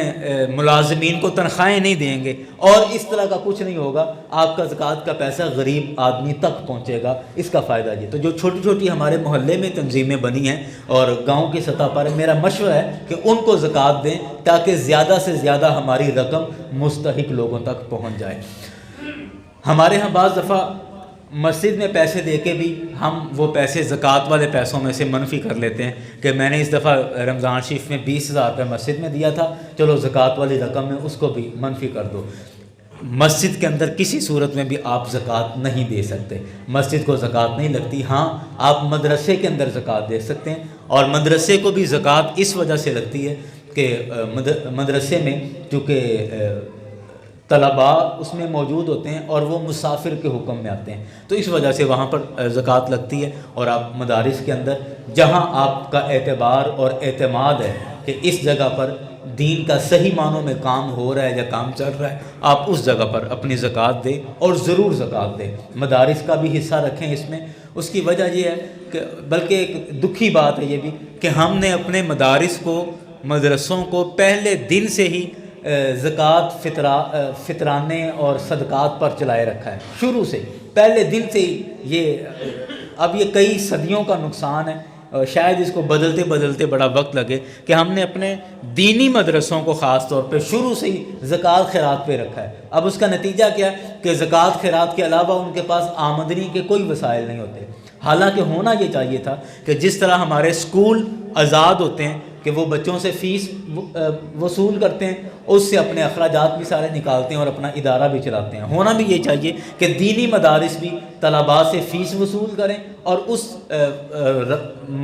S1: ملازمین کو تنخواہیں نہیں دیں گے، اور اس طرح کا کچھ نہیں ہوگا۔ آپ کا زکوٰۃ کا پیسہ غریب آدمی تک پہنچے گا۔ اس کا فائدہ یہ تو جو چھوٹی چھوٹی ہمارے محلے میں تنظیمیں بنی ہیں اور گاؤں کی سطح پر، میرا مشورہ ہے کہ ان کو زکوٰۃ دیں تاکہ زیادہ سے زیادہ ہماری رقم مستحق لوگوں تک پہنچ جائے۔ ہمارے ہاں بعض دفعہ مسجد میں پیسے دے کے بھی ہم وہ پیسے زکوٰۃ والے پیسوں میں سے منفی کر لیتے ہیں کہ میں نے اس دفعہ رمضان شریف میں 20,000 روپے مسجد میں دیا تھا، چلو زکوٰۃ والی رقم میں اس کو بھی منفی کر دو۔ مسجد کے اندر کسی صورت میں بھی آپ زکوٰۃ نہیں دے سکتے، مسجد کو زکوٰۃ نہیں لگتی۔ ہاں آپ مدرسے کے اندر زکوٰۃ دے سکتے ہیں، اور مدرسے کو بھی زکوٰۃ اس وجہ سے لگتی ہے کہ مدرسے میں چونکہ طلباء اس میں موجود ہوتے ہیں اور وہ مسافر کے حکم میں آتے ہیں، تو اس وجہ سے وہاں پر زکوٰۃ لگتی ہے۔ اور آپ مدارس کے اندر جہاں آپ کا اعتبار اور اعتماد ہے کہ اس جگہ پر دین کا صحیح معنوں میں کام ہو رہا ہے یا کام چل رہا ہے، آپ اس جگہ پر اپنی زکوٰۃ دیں، اور ضرور زکوٰۃ دیں۔ مدارس کا بھی حصہ رکھیں اس میں۔ اس کی وجہ یہ ہے کہ بلکہ ایک دکھی بات ہے یہ بھی کہ ہم نے اپنے مدارس کو، مدرسوں کو پہلے دن سے ہی زکوٰۃ فطرانے اور صدقات پر چلائے رکھا ہے، شروع سے پہلے دن سے ہی۔ اب یہ کئی صدیوں کا نقصان ہے، اور شاید اس کو بدلتے بدلتے بڑا وقت لگے کہ ہم نے اپنے دینی مدرسوں کو خاص طور پہ شروع سے ہی زکوٰۃ خیرات پہ رکھا ہے۔ اب اس کا نتیجہ کیا ہے کہ زکوٰۃ خیرات کے علاوہ ان کے پاس آمدنی کے کوئی وسائل نہیں ہوتے، حالانکہ ہونا یہ چاہیے تھا کہ جس طرح ہمارے اسکول آزاد ہوتے ہیں کہ وہ بچوں سے فیس وصول کرتے ہیں، اس سے اپنے اخراجات بھی سارے نکالتے ہیں اور اپنا ادارہ بھی چلاتے ہیں، ہونا بھی یہ چاہیے کہ دینی مدارس بھی طلباء سے فیس وصول کریں اور اس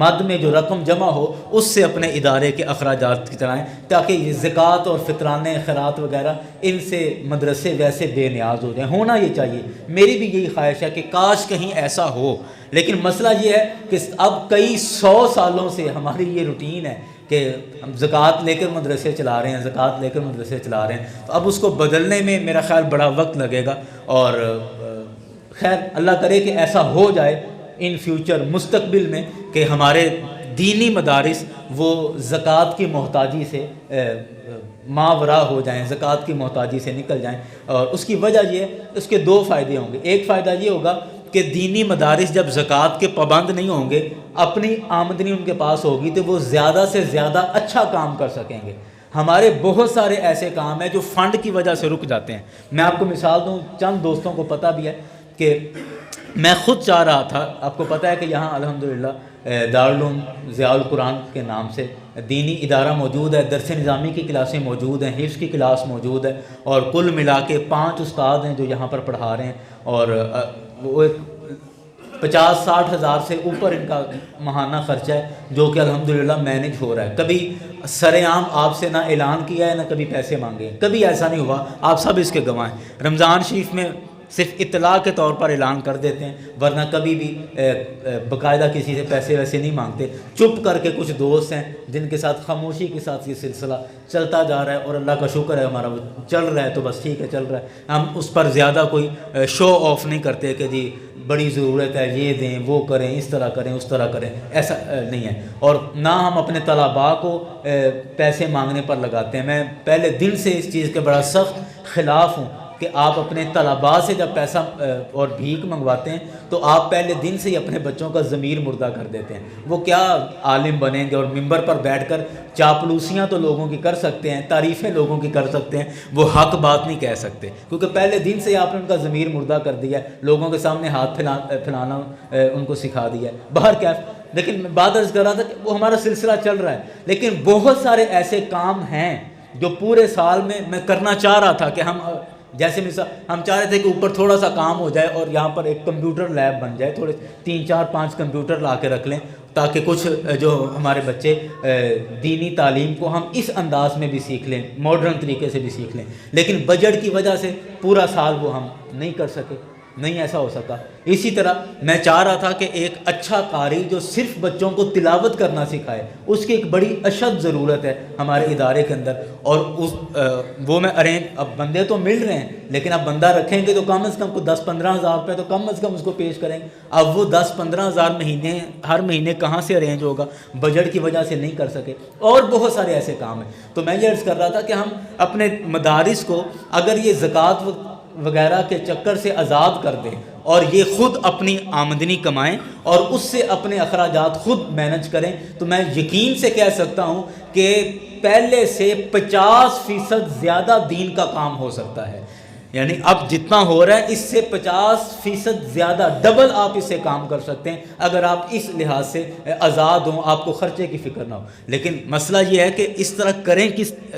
S1: مد میں جو رقم جمع ہو اس سے اپنے ادارے کے اخراجات چلائیں، تاکہ یہ زکوٰۃ اور فطرانے خیرات وغیرہ ان سے مدرسے ویسے بے نیاز ہو جائیں۔ ہونا یہ چاہیے، میری بھی یہی خواہش ہے کہ کاش کہیں ایسا ہو، لیکن مسئلہ یہ ہے کہ اب کئی 100 سالوں سے ہماری یہ روٹین ہے کہ ہم زکوٰۃ لے کر مدرسے چلا رہے ہیں، زکوٰۃ لے کر مدرسے چلا رہے ہیں، تو اب اس کو بدلنے میں میرا خیال بڑا وقت لگے گا۔ اور خیر اللہ کرے کہ ایسا ہو جائے ان فیوچر، مستقبل میں، کہ ہمارے دینی مدارس وہ زکوٰۃ کی محتاجی سے ماورا ہو جائیں، زکوٰۃ کی محتاجی سے نکل جائیں۔ اور اس کی وجہ یہ ہے، اس کے 2 فائدے ہوں گے۔ ایک فائدہ یہ ہوگا کہ دینی مدارس جب زکوٰۃ کے پابند نہیں ہوں گے، اپنی آمدنی ان کے پاس ہوگی تو وہ زیادہ سے زیادہ اچھا کام کر سکیں گے۔ ہمارے بہت سارے ایسے کام ہیں جو فنڈ کی وجہ سے رک جاتے ہیں۔ میں آپ کو مثال دوں، چند دوستوں کو پتہ بھی ہے کہ میں خود چاہ رہا تھا، آپ کو پتہ ہے کہ یہاں الحمدللہ دارالعلوم ضیاء القرآن کے نام سے دینی ادارہ موجود ہے، درس نظامی کی کلاسیں موجود ہیں، حفظ کی کلاس موجود ہے، اور کل ملا کے 5 استاد ہیں جو یہاں پر پڑھا رہے ہیں، اور وہ 50-60 ہزار سے اوپر ان کا ماہانہ خرچہ ہے، جو کہ الحمدللہ مینیج ہو رہا ہے۔ کبھی سر عام آپ سے نہ اعلان کیا ہے نہ کبھی پیسے مانگے، کبھی ایسا نہیں ہوا، آپ سب اس کے گواہ ہیں۔ رمضان شریف میں صرف اطلاع کے طور پر اعلان کر دیتے ہیں، ورنہ کبھی بھی باقاعدہ کسی سے پیسے ویسے نہیں مانگتے۔ چپ کر کے کچھ دوست ہیں جن کے ساتھ خاموشی کے ساتھ یہ سلسلہ چلتا جا رہا ہے، اور اللہ کا شکر ہے ہمارا وہ چل رہا ہے، تو بس ٹھیک ہے، چل رہا ہے۔ ہم اس پر زیادہ کوئی شو آف نہیں کرتے کہ جی بڑی ضرورت ہے، یہ دیں، وہ کریں، اس طرح کریں، اس طرح کریں، ایسا نہیں ہے۔ اور نہ ہم اپنے طلباء کو پیسے مانگنے پر لگاتے ہیں۔ میں پہلے دل سے اس چیز کے بڑا سخت خلاف ہوں کہ آپ اپنے طلباء سے جب پیسہ اور بھیک منگواتے ہیں تو آپ پہلے دن سے ہی اپنے بچوں کا ضمیر مردہ کر دیتے ہیں۔ وہ کیا عالم بنیں گے، اور ممبر پر بیٹھ کر چاپلوسیاں تو لوگوں کی کر سکتے ہیں، تعریفیں لوگوں کی کر سکتے ہیں، وہ حق بات نہیں کہہ سکتے، کیونکہ پہلے دن سے آپ نے ان کا ضمیر مردہ کر دیا ہے، لوگوں کے سامنے ہاتھ پھیلانا ان کو سکھا دیا ہے۔ باہر کیا، لیکن میں بات عرض کر رہا تھا کہ وہ ہمارا سلسلہ چل رہا ہے، لیکن بہت سارے ایسے کام ہیں جو پورے سال میں کرنا چاہ رہا تھا کہ ہم، جیسے مثال ہم چاہ رہے تھے کہ اوپر تھوڑا سا کام ہو جائے اور یہاں پر ایک کمپیوٹر لیب بن جائے، تھوڑے 3-4-5 کمپیوٹر لا کے رکھ لیں تاکہ کچھ جو ہمارے بچے دینی تعلیم کو ہم اس انداز میں بھی سیکھ لیں، ماڈرن طریقے سے بھی سیکھ لیں، لیکن بجٹ کی وجہ سے پورا سال وہ ہم نہیں کر سکے۔ نہیں ایسا ہو سکا۔ اسی طرح میں چاہ رہا تھا کہ ایک اچھا قاری جو صرف بچوں کو تلاوت کرنا سکھائے، اس کی ایک بڑی اشد ضرورت ہے ہمارے ادارے کے اندر، اور وہ میں ارینج، اب بندے تو مل رہے ہیں لیکن اب بندہ رکھیں گے تو کم از کم کو 10-15 ہزار روپے تو کم از کم اس کو پیش کریں گے۔ اب وہ 10-15 ہزار مہینے ہر مہینے کہاں سے ارینج ہوگا؟ بجٹ کی وجہ سے نہیں کر سکے، اور بہت سارے ایسے کام ہیں۔ تو میں یہ عرض کر رہا تھا کہ ہم اپنے مدارس کو اگر یہ زکوٰۃ وغیرہ کے چکر سے آزاد کر دیں اور یہ خود اپنی آمدنی کمائیں اور اس سے اپنے اخراجات خود مینج کریں، تو میں یقین سے کہہ سکتا ہوں کہ پہلے سے 50% زیادہ دین کا کام ہو سکتا ہے۔ یعنی اب جتنا ہو رہا ہے اس سے 50% زیادہ ڈبل آپ اس سے کام کر سکتے ہیں اگر آپ اس لحاظ سے آزاد ہوں، آپ کو خرچے کی فکر نہ ہو۔ لیکن مسئلہ یہ ہے کہ اس طرح کریں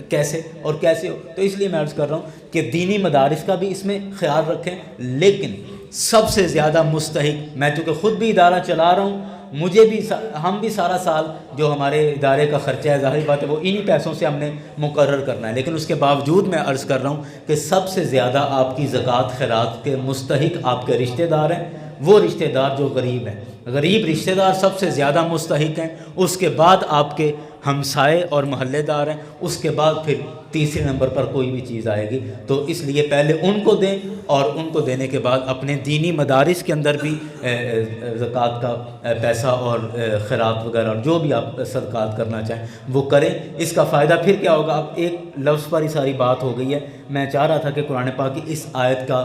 S1: کیسے اور کیسے ہو، تو اس لیے میں عرض کر رہا ہوں کہ دینی مدارس کا بھی اس میں خیال رکھیں، لیکن سب سے زیادہ مستحق، میں چونکہ خود بھی ادارہ چلا رہا ہوں، مجھے بھی، ہم بھی سارا سال جو ہمارے ادارے کا خرچہ ہے، ظاہر بات ہے وہ انہی پیسوں سے ہم نے مقرر کرنا ہے، لیکن اس کے باوجود میں عرض کر رہا ہوں کہ سب سے زیادہ آپ کی زکوٰۃ خیرات کے مستحق آپ کے رشتہ دار ہیں، وہ رشتہ دار جو غریب ہیں۔ غریب رشتہ دار سب سے زیادہ مستحق ہیں، اس کے بعد آپ کے ہمسائے اور محلے دار ہیں، اس کے بعد پھر تیسرے نمبر پر کوئی بھی چیز آئے گی۔ تو اس لیے پہلے ان کو دیں، اور ان کو دینے کے بعد اپنے دینی مدارس کے اندر بھی زکوٰۃ کا پیسہ اور خیرات وغیرہ جو بھی آپ صدقات کرنا چاہیں وہ کریں۔ اس کا فائدہ پھر کیا ہوگا؟ اب ایک لفظ پر ہی ساری بات ہو گئی ہے۔ میں چاہ رہا تھا کہ قرآن پاک کی اس آیت کا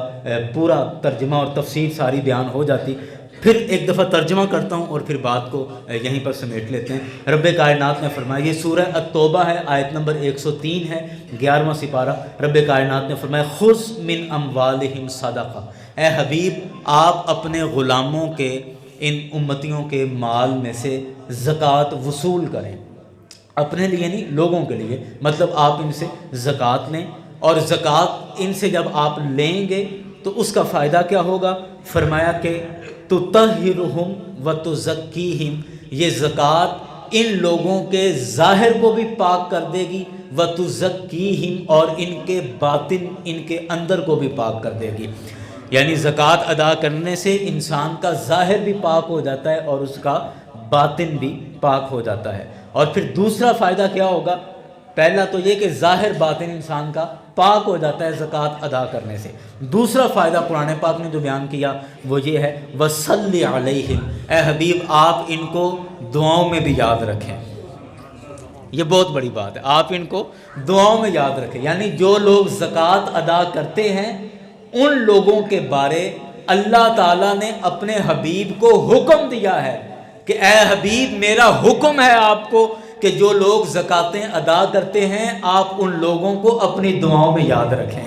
S1: پورا ترجمہ اور تفسیر ساری بیان ہو جاتی، پھر ایک دفعہ ترجمہ کرتا ہوں اور پھر بات کو یہیں پر سمیٹ لیتے ہیں۔ رب کائنات نے فرمایا، یہ سورہ التوبہ ہے، آیت نمبر 103 ہے، 11واں سپارہ۔ رب کائنات نے فرمایا، خذ من اموالہم صدقہ، اے حبیب آپ اپنے غلاموں کے، ان امتیوں کے مال میں سے زکوٰۃ وصول کریں، اپنے لیے نہیں، لوگوں کے لیے، مطلب آپ ان سے زکوٰۃ لیں، اور زکوٰۃ ان سے جب آپ لیں گے تو اس کا فائدہ کیا ہوگا؟ فرمایا کہ تطہرہم وتزکیہم، یہ زکوٰۃ ان لوگوں کے ظاہر کو بھی پاک کر دے گی، وتزکیہم، اور ان کے باطن، ان کے اندر کو بھی پاک کر دے گی۔ یعنی زکوٰۃ ادا کرنے سے انسان کا ظاہر بھی پاک ہو جاتا ہے اور اس کا باطن بھی پاک ہو جاتا ہے۔ اور پھر دوسرا فائدہ کیا ہوگا؟ پہلا تو یہ کہ ظاہر باطن انسان کا پاک ہو جاتا ہے زکوٰۃ ادا کرنے سے۔ دوسرا فائدہ قرآن پاک نے جو بیان کیا وہ یہ ہے، وَصَلِّ عَلَيْهِمْ، اے حبیب آپ ان کو دعاؤں میں بھی یاد رکھیں۔ یہ بہت بڑی بات ہے، آپ ان کو دعاؤں میں یاد رکھیں۔ یعنی جو لوگ زکوٰۃ ادا کرتے ہیں ان لوگوں کے بارے اللہ تعالیٰ نے اپنے حبیب کو حکم دیا ہے کہ اے حبیب میرا حکم ہے آپ کو کہ جو لوگ زکوٰۃیں ادا کرتے ہیں آپ ان لوگوں کو اپنی دعاؤں میں یاد رکھیں۔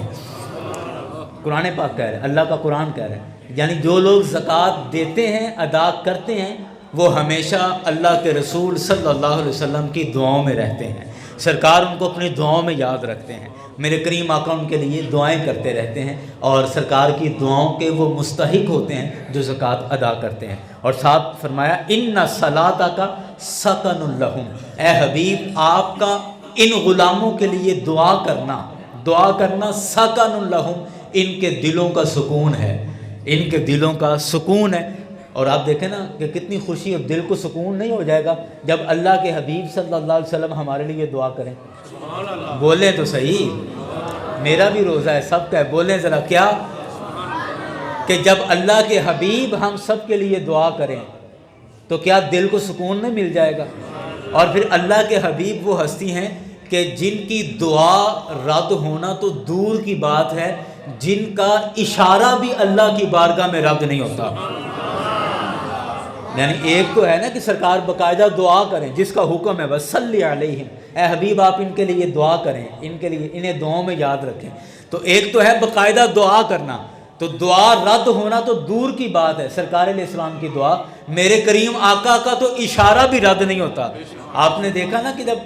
S1: قرآن پاک کہہ رہے ہیں، اللہ کا قرآن کہہ رہے ہیں، یعنی جو لوگ زکوٰۃ دیتے ہیں، ادا کرتے ہیں، وہ ہمیشہ اللہ کے رسول صلی اللہ علیہ وسلم کی دعاؤں میں رہتے ہیں، سرکار ان کو اپنی دعاؤں میں یاد رکھتے ہیں، میرے کریم آقا ان کے لیے دعائیں کرتے رہتے ہیں، اور سرکار کی دعاؤں کے وہ مستحق ہوتے ہیں جو زکوٰۃ ادا کرتے ہیں۔ اور ساتھ فرمایا، ان صلاتک سکن لہم، اے حبیب آپ کا ان غلاموں کے لیے دعا کرنا سکن لہم، ان کے دلوں کا سکون ہے، ان کے دلوں کا سکون ہے۔ اور آپ دیکھیں نا کہ کتنی خوشی، اب دل کو سکون نہیں ہو جائے گا جب اللہ کے حبیب صلی اللہ علیہ وسلم ہمارے لیے دعا کریں؟ بولیں تو صحیح، میرا بھی روزہ ہے، سب کا ہے، بولیں ذرا کیا؟ کہ جب اللہ کے حبیب ہم سب کے لیے دعا کریں تو کیا دل کو سکون نہیں مل جائے گا؟ اور پھر اللہ کے حبیب وہ ہستی ہیں کہ جن کی دعا رد ہونا تو دور کی بات ہے، جن کا اشارہ بھی اللہ کی بارگاہ میں رد نہیں ہوتا۔ یعنی ایک تو ہے نا کہ سرکار باقاعدہ دعا کریں جس کا حکم ہے، وَصَلِّ عَلَيْهِمْ، اے حبیب آپ ان کے لیے دعا کریں، ان کے لیے انہیں دعاؤں میں یاد رکھیں۔ تو ایک تو ہے باقاعدہ دعا کرنا، تو دعا رد ہونا تو دور کی بات ہے، سرکار علیہ السلام کی دعا، میرے کریم آقا کا تو اشارہ بھی رد نہیں ہوتا۔ آپ نے دیکھا نا کہ جب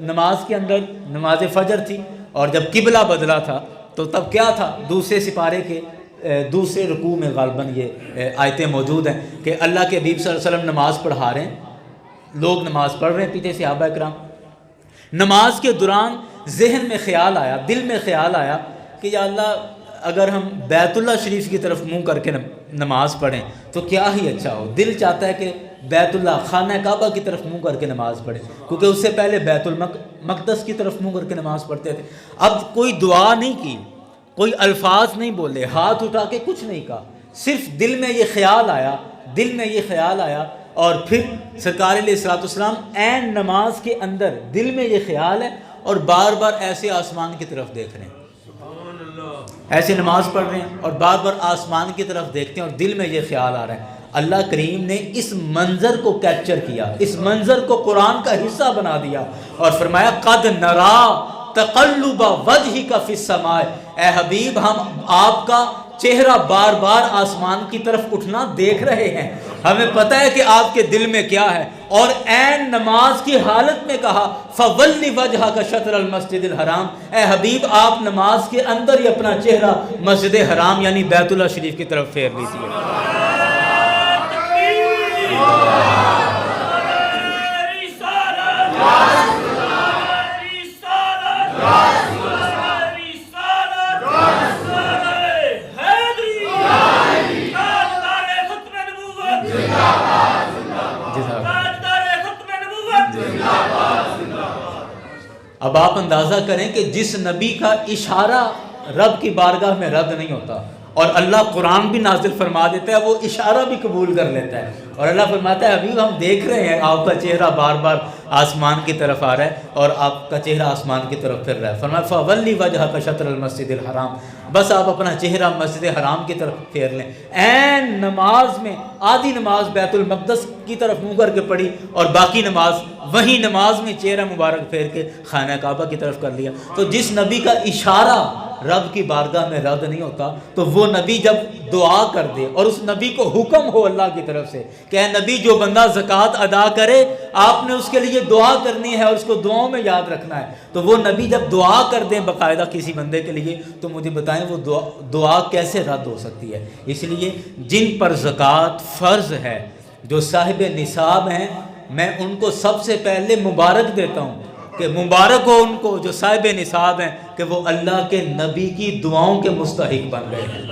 S1: نماز کے اندر نماز فجر تھی اور جب قبلہ بدلا تھا تو تب کیا تھا؟ دوسرے سپارے کے دوسرے رکوع میں غالباً یہ آیتیں موجود ہیں کہ اللہ کے حبیب صلی اللہ علیہ وسلم نماز پڑھا رہے ہیں، لوگ نماز پڑھ رہے ہیں پیچھے صحابہ کرام، نماز کے دوران ذہن میں خیال آیا، دل میں خیال آیا کہ یا اللہ اگر ہم بیت اللہ شریف کی طرف منہ کر کے نماز پڑھیں تو کیا ہی اچھا ہو. دل چاہتا ہے کہ بیت اللہ خانہ کعبہ کی طرف منہ کر کے نماز پڑھیں، کیونکہ اس سے پہلے بیت المقدس کی طرف منہ کر کے نماز پڑھتے تھے. اب کوئی دعا نہیں کی، کوئی الفاظ نہیں بولے، ہاتھ اٹھا کے کچھ نہیں کہا، صرف دل میں یہ خیال آیا اور پھر سرکار علیہ الصلوۃ والسلام عین نماز کے اندر دل میں یہ خیال ہے اور بار بار ایسے آسمان کی طرف دیکھ رہے ہیں، ایسے نماز پڑھ رہے ہیں اور بار بار آسمان کی طرف دیکھتے ہیں اور دل میں یہ خیال آ رہا ہے. اللہ کریم نے اس منظر کو کیپچر کیا، اس منظر کو قرآن کا حصہ بنا دیا اور فرمایا قد نرا تقلب وجہک فی السماء، اے حبیب ہم آپ کا چہرہ بار بار آسمان کی طرف اٹھنا دیکھ رہے ہیں، ہمیں پتہ ہے کہ آپ کے دل میں کیا ہے. اور عین نماز کی حالت میں کہا فَوَلِّ وَجْهَكَ شَطْرَ الْمَسْجِدِ الْحَرَامِ، اے حبیب آپ نماز کے اندر ہی اپنا چہرہ مسجد حرام یعنی بیت اللہ شریف کی طرف پھیر لیجیے. اب آپ اندازہ کریں کہ جس نبی کا اشارہ رب کی بارگاہ میں رد نہیں ہوتا اور اللہ قرآن بھی نازل فرما دیتا ہے، وہ اشارہ بھی قبول کر لیتا ہے اور اللہ فرماتا ہے ابھی ہم دیکھ رہے ہیں آپ کا چہرہ بار بار آسمان کی طرف آ رہا ہے اور آپ کا چہرہ آسمان کی طرف پھر رہا ہے. فرمایا فَوَلِّ وَجْهَكَ شَطْرَ الْمَسْجِدِ الْحَرَامِ، بس آپ اپنا چہرہ مسجد حرام کی طرف پھیر لیں. عین نماز میں آدھی نماز بیت المقدس کی طرف منہ کر کے پڑھی اور باقی نماز وہی نماز میں چہرہ مبارک پھیر کے خانہ کعبہ کی طرف کر لیا. تو جس نبی کا اشارہ رب کی بارگاہ میں رد نہیں ہوتا تو وہ نبی جب دعا کر دے اور اس نبی کو حکم ہو اللہ کی طرف سے کہ اے نبی جو بندہ زکوٰۃ ادا کرے آپ نے اس کے لیے دعا کرنی ہے اور اس کو دعاؤں میں یاد رکھنا ہے، تو وہ نبی جب دعا کر دیں باقاعدہ کسی بندے کے لیے تو مجھے بتائیں وہ دعا کیسے رد ہو سکتی ہے. اس لیے جن پر زکوٰۃ فرض ہے، جو صاحب نصاب ہیں، میں ان کو سب سے پہلے مبارک دیتا ہوں کہ مبارک ہو ان کو جو صاحب نصاب ہیں کہ وہ اللہ کے نبی کی دعاؤں کے مستحق بن گئے ہیں.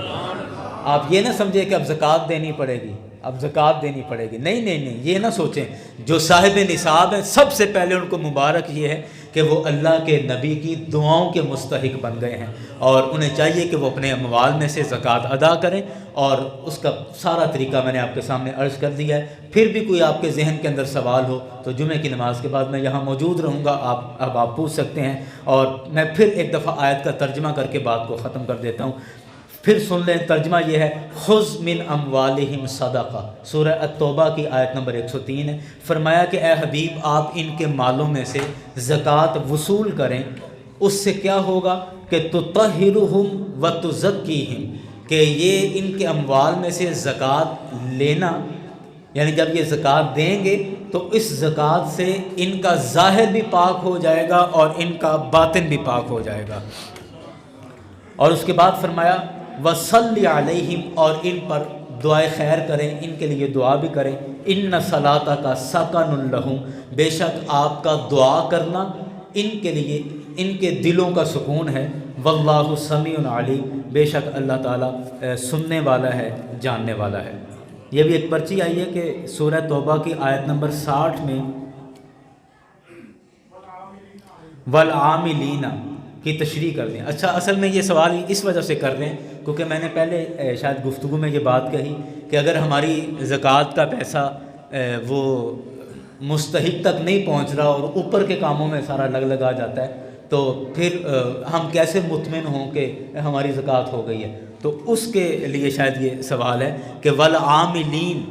S1: آپ یہ نہ سمجھیں کہ اب زکوٰۃ دینی پڑے گی، اب زکوٰۃ دینی پڑے گی، نہیں، یہ نہ سوچیں. جو صاحب نصاب ہیں سب سے پہلے ان کو مبارک یہ ہے کہ وہ اللہ کے نبی کی دعاؤں کے مستحق بن گئے ہیں اور انہیں چاہیے کہ وہ اپنے اموال میں سے زکوٰۃ ادا کریں. اور اس کا سارا طریقہ میں نے آپ کے سامنے عرض کر دیا ہے. پھر بھی کوئی آپ کے ذہن کے اندر سوال ہو تو جمعہ کی نماز کے بعد میں یہاں موجود رہوں گا، آپ پوچھ سکتے ہیں. اور میں پھر ایک دفعہ آیت کا ترجمہ کر کے بات کو ختم کر دیتا ہوں. پھر سن لیں، ترجمہ یہ ہے خذ من اموالہم صدقہ، سورہ التوبہ کی آیت نمبر 103 ہے. فرمایا کہ اے حبیب آپ ان کے مالوں میں سے زکوٰۃ وصول کریں. اس سے کیا ہوگا کہ تطہرہم وتزکیہم، کہ یہ ان کے اموال میں سے زکوٰۃ لینا، یعنی جب یہ زکوٰۃ دیں گے تو اس زکوٰۃ سے ان کا ظاہر بھی پاک ہو جائے گا اور ان کا باطن بھی پاک ہو جائے گا. اور اس کے بعد فرمایا وصلی علیہم، اور ان پر دعائے خیر کریں، ان کے لیے دعا بھی کریں. ان صلاتک سکن لہم، بے شک آپ کا دعا کرنا ان کے لیے ان کے دلوں کا سکون ہے. واللہ سمیع علیم، بے شک اللہ تعالیٰ سننے والا ہے، جاننے والا ہے. یہ بھی ایک پرچی آئی ہے کہ سورہ توبہ کی آیت نمبر 60 میں والعاملین کی تشریح کر دیں. اچھا، اصل میں یہ سوال اس وجہ سے کر رہے ہیں کیونکہ میں نے پہلے شاید گفتگو میں یہ بات کہی کہ اگر ہماری زکوٰۃ کا پیسہ وہ مستحق تک نہیں پہنچ رہا اور اوپر کے کاموں میں سارا لگا جاتا ہے تو پھر ہم کیسے مطمئن ہوں کہ ہماری زکوٰۃ ہو گئی ہے. تو اس کے لیے شاید یہ سوال ہے کہ والعاملین،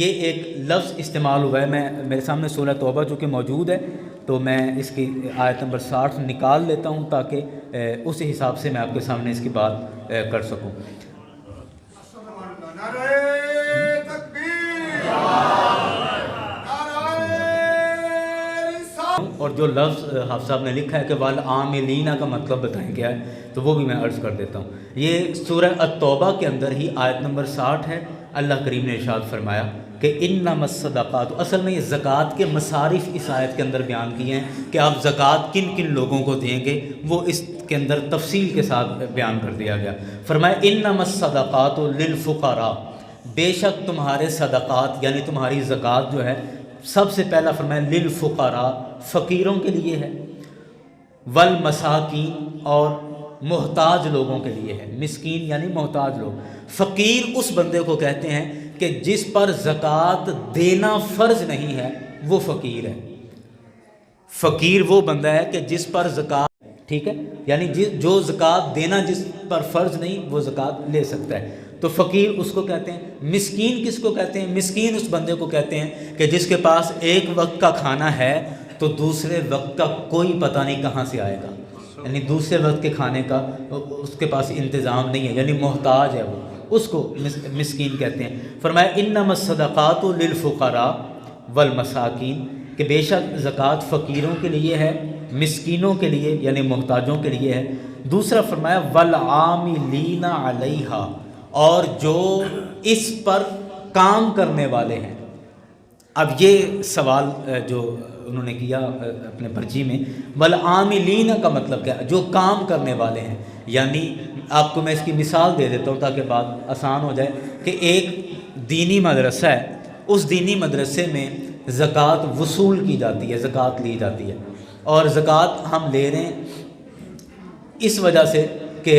S1: یہ ایک لفظ استعمال ہوا ہے. میرے سامنے سورہ توبہ چونکہ موجود ہے تو میں اس کی آیت نمبر 60 نکال لیتا ہوں تاکہ اس حساب سے میں آپ کے سامنے اس کی بات کر سکوں. اور جو لفظ حافظ صاحب نے لکھا ہے کہ والعاملین کا مطلب بتائیں کیا ہے تو وہ بھی میں عرض کر دیتا ہوں. یہ سورہ التوبہ کے اندر ہی آیت نمبر 60 ہے. اللہ کریم نے ارشاد فرمایا کہ انما الصدقات، اصل میں یہ زکوٰۃ کے مصارف اس آیت کے اندر بیان کیے ہیں کہ آپ زکوٰۃ کن کن لوگوں کو دیں گے، وہ اس کے اندر تفصیل کے ساتھ بیان کر دیا گیا۔ فرمایا انما الصدقات للفقراء، بے شک تمہارے صدقات یعنی تمہاری زکوٰۃ جو ہے سب سے پہلا فرمایا للفقراء، فقیروں کے لیے ہے، والمساکین اور محتاج لوگوں کے لیے ہے۔ مسکین یعنی محتاج لوگ۔ فقیر اس بندے کو کہتے ہیں کہ جس پر زکوٰۃ دینا فرض نہیں ہے، وہ فقیر ہے۔ فقیر وہ بندہ ہے کہ جس پر زکوٰۃ، ٹھیک ہے، یعنی جو زکوٰۃ دینا جس پر فرض نہیں وہ زکوٰۃ لے سکتا ہے، تو فقیر اس کو کہتے ہیں۔ مسکین کس کو کہتے ہیں؟ مسکین اس بندے کو کہتے ہیں کہ جس کے پاس ایک وقت کا کھانا ہے تو دوسرے وقت کا کوئی پتہ نہیں کہاں سے آئے گا، یعنی دوسرے وقت کے کھانے کا اس کے پاس انتظام نہیں ہے، یعنی محتاج ہے وہ، اس کو مسکین کہتے ہیں۔ فرمایا انما الصدقات للفقراء والمساکین، کہ بے شک زکوٰۃ فقیروں کے لیے ہے، مسکینوں کے لیے یعنی محتاجوں کے لیے ہے۔ دوسرا فرمایا والعاملین علیہا، اور جو اس پر کام کرنے والے ہیں۔ اب یہ سوال جو انہوں نے کیا اپنے پرچی میں، والعاملین کا مطلب کیا؟ جو کام کرنے والے ہیں، یعنی آپ کو میں اس کی مثال دے دیتا ہوں تاکہ بات آسان ہو جائے کہ ایک دینی مدرسہ ہے، اس دینی مدرسے میں زکوٰۃ وصول کی جاتی ہے، زکوٰۃ لی جاتی ہے، اور زکوٰۃ ہم لے رہے ہیں اس وجہ سے کہ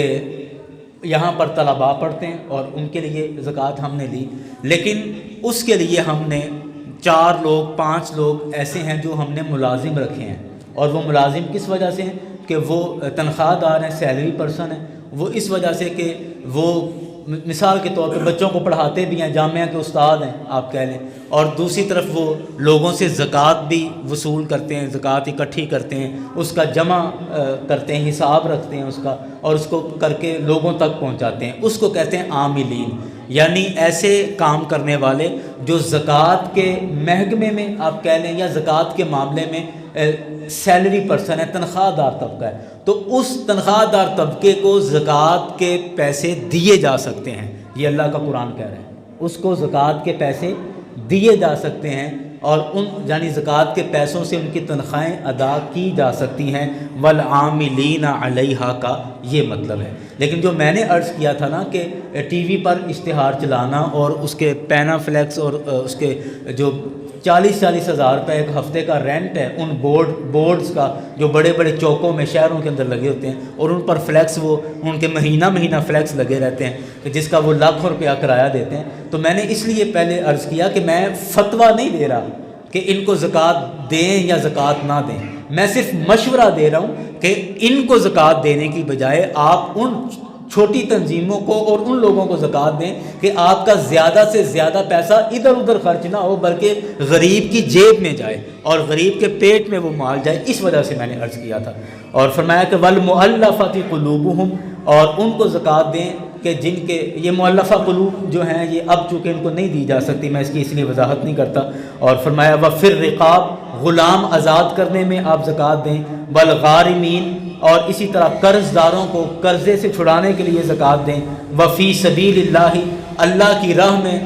S1: یہاں پر طلباء پڑھتے ہیں اور ان کے لیے زکوٰۃ ہم نے لی، لیکن اس کے لیے ہم نے 4 لوگ 5 لوگ ایسے ہیں جو ہم نے ملازم رکھے ہیں، اور وہ ملازم کس وجہ سے ہیں کہ وہ تنخواہ دار ہیں، سیلری پرسن ہیں، وہ اس وجہ سے کہ وہ مثال کے طور پہ بچوں کو پڑھاتے بھی ہیں، جامعہ کے استاد ہیں آپ کہہ لیں، اور دوسری طرف وہ لوگوں سے زکوٰۃ بھی وصول کرتے ہیں، زکوٰۃ اکٹھی کرتے ہیں، اس کا جمع کرتے ہیں، حساب رکھتے ہیں اس کا، اور اس کو کر کے لوگوں تک پہنچاتے ہیں، اس کو کہتے ہیں عاملین، یعنی ایسے کام کرنے والے جو زکوٰۃ کے محکمے میں آپ کہہ لیں یا زکوٰۃ کے معاملے میں سیلری پرسن ہے، تنخواہ دار طبقہ ہے، تو اس تنخواہ دار طبقے کو زکوٰۃ کے پیسے دیے جا سکتے ہیں۔ یہ اللہ کا قرآن کہہ رہا ہے، اس کو زکوٰۃ کے پیسے دیے جا سکتے ہیں، اور ان یعنی زکوٰۃ کے پیسوں سے ان کی تنخواہیں ادا کی جا سکتی ہیں۔ والعاملین علیہا کا یہ مطلب ہے۔ لیکن جو میں نے عرض کیا تھا نا کہ ٹی وی پر اشتہار چلانا اور اس کے پینا فلیکس اور اس کے جو 40-40 ہزار روپے ایک ہفتے کا رینٹ ہے ان بورڈز کا جو بڑے بڑے چوکوں میں شہروں کے اندر لگے ہوتے ہیں، اور ان پر فلیکس وہ ان کے مہینہ فلیکس لگے رہتے ہیں کہ جس کا وہ لاکھوں روپیہ کرایہ دیتے ہیں، تو میں نے اس لیے پہلے عرض کیا کہ میں فتویٰ نہیں دے رہا کہ ان کو زکوٰۃ دیں یا زکوٰۃ نہ دیں، میں صرف مشورہ دے رہا ہوں کہ ان کو زکوٰۃ دینے کی بجائے آپ ان چھوٹی تنظیموں کو اور ان لوگوں کو زکوٰۃ دیں کہ آپ کا زیادہ سے زیادہ پیسہ ادھر ادھر خرچ نہ ہو بلکہ غریب کی جیب میں جائے اور غریب کے پیٹ میں وہ مال جائے۔ اس وجہ سے میں نے عرض کیا تھا، اور فرمایا کہ والمؤلفۃ قلوبہم، اور ان کو زکوٰۃ دیں کہ جن کے یہ مؤلفہ قلوب جو ہیں یہ اب چونکہ ان کو نہیں دی جا سکتی، میں اس کی اس لیے وضاحت نہیں کرتا، اور فرمایا وفی الرقاب، غلام آزاد کرنے میں آپ زکوٰۃ دیں، والغارمین، اور اسی طرح قرض داروں کو قرضے سے چھڑانے کے لیے زکوٰۃ دیں، وفی سبیل اللہ، اللہ کی راہ میں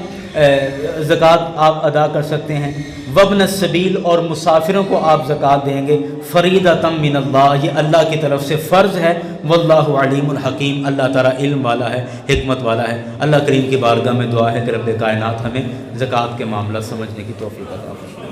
S1: زکوٰۃ آپ ادا کر سکتے ہیں، وابن السبیل، اور مسافروں کو آپ زکوٰۃ دیں گے، فریضۃ من اللہ، یہ اللہ کی طرف سے فرض ہے، واللہ علیم الحکیم، اللہ تعالیٰ علم والا ہے، حکمت والا ہے۔ اللہ کریم کی بارگاہ میں دعا ہے کہ رب کائنات ہمیں زکوٰۃ کے معاملہ سمجھنے کی توفیق عطا فرمائے۔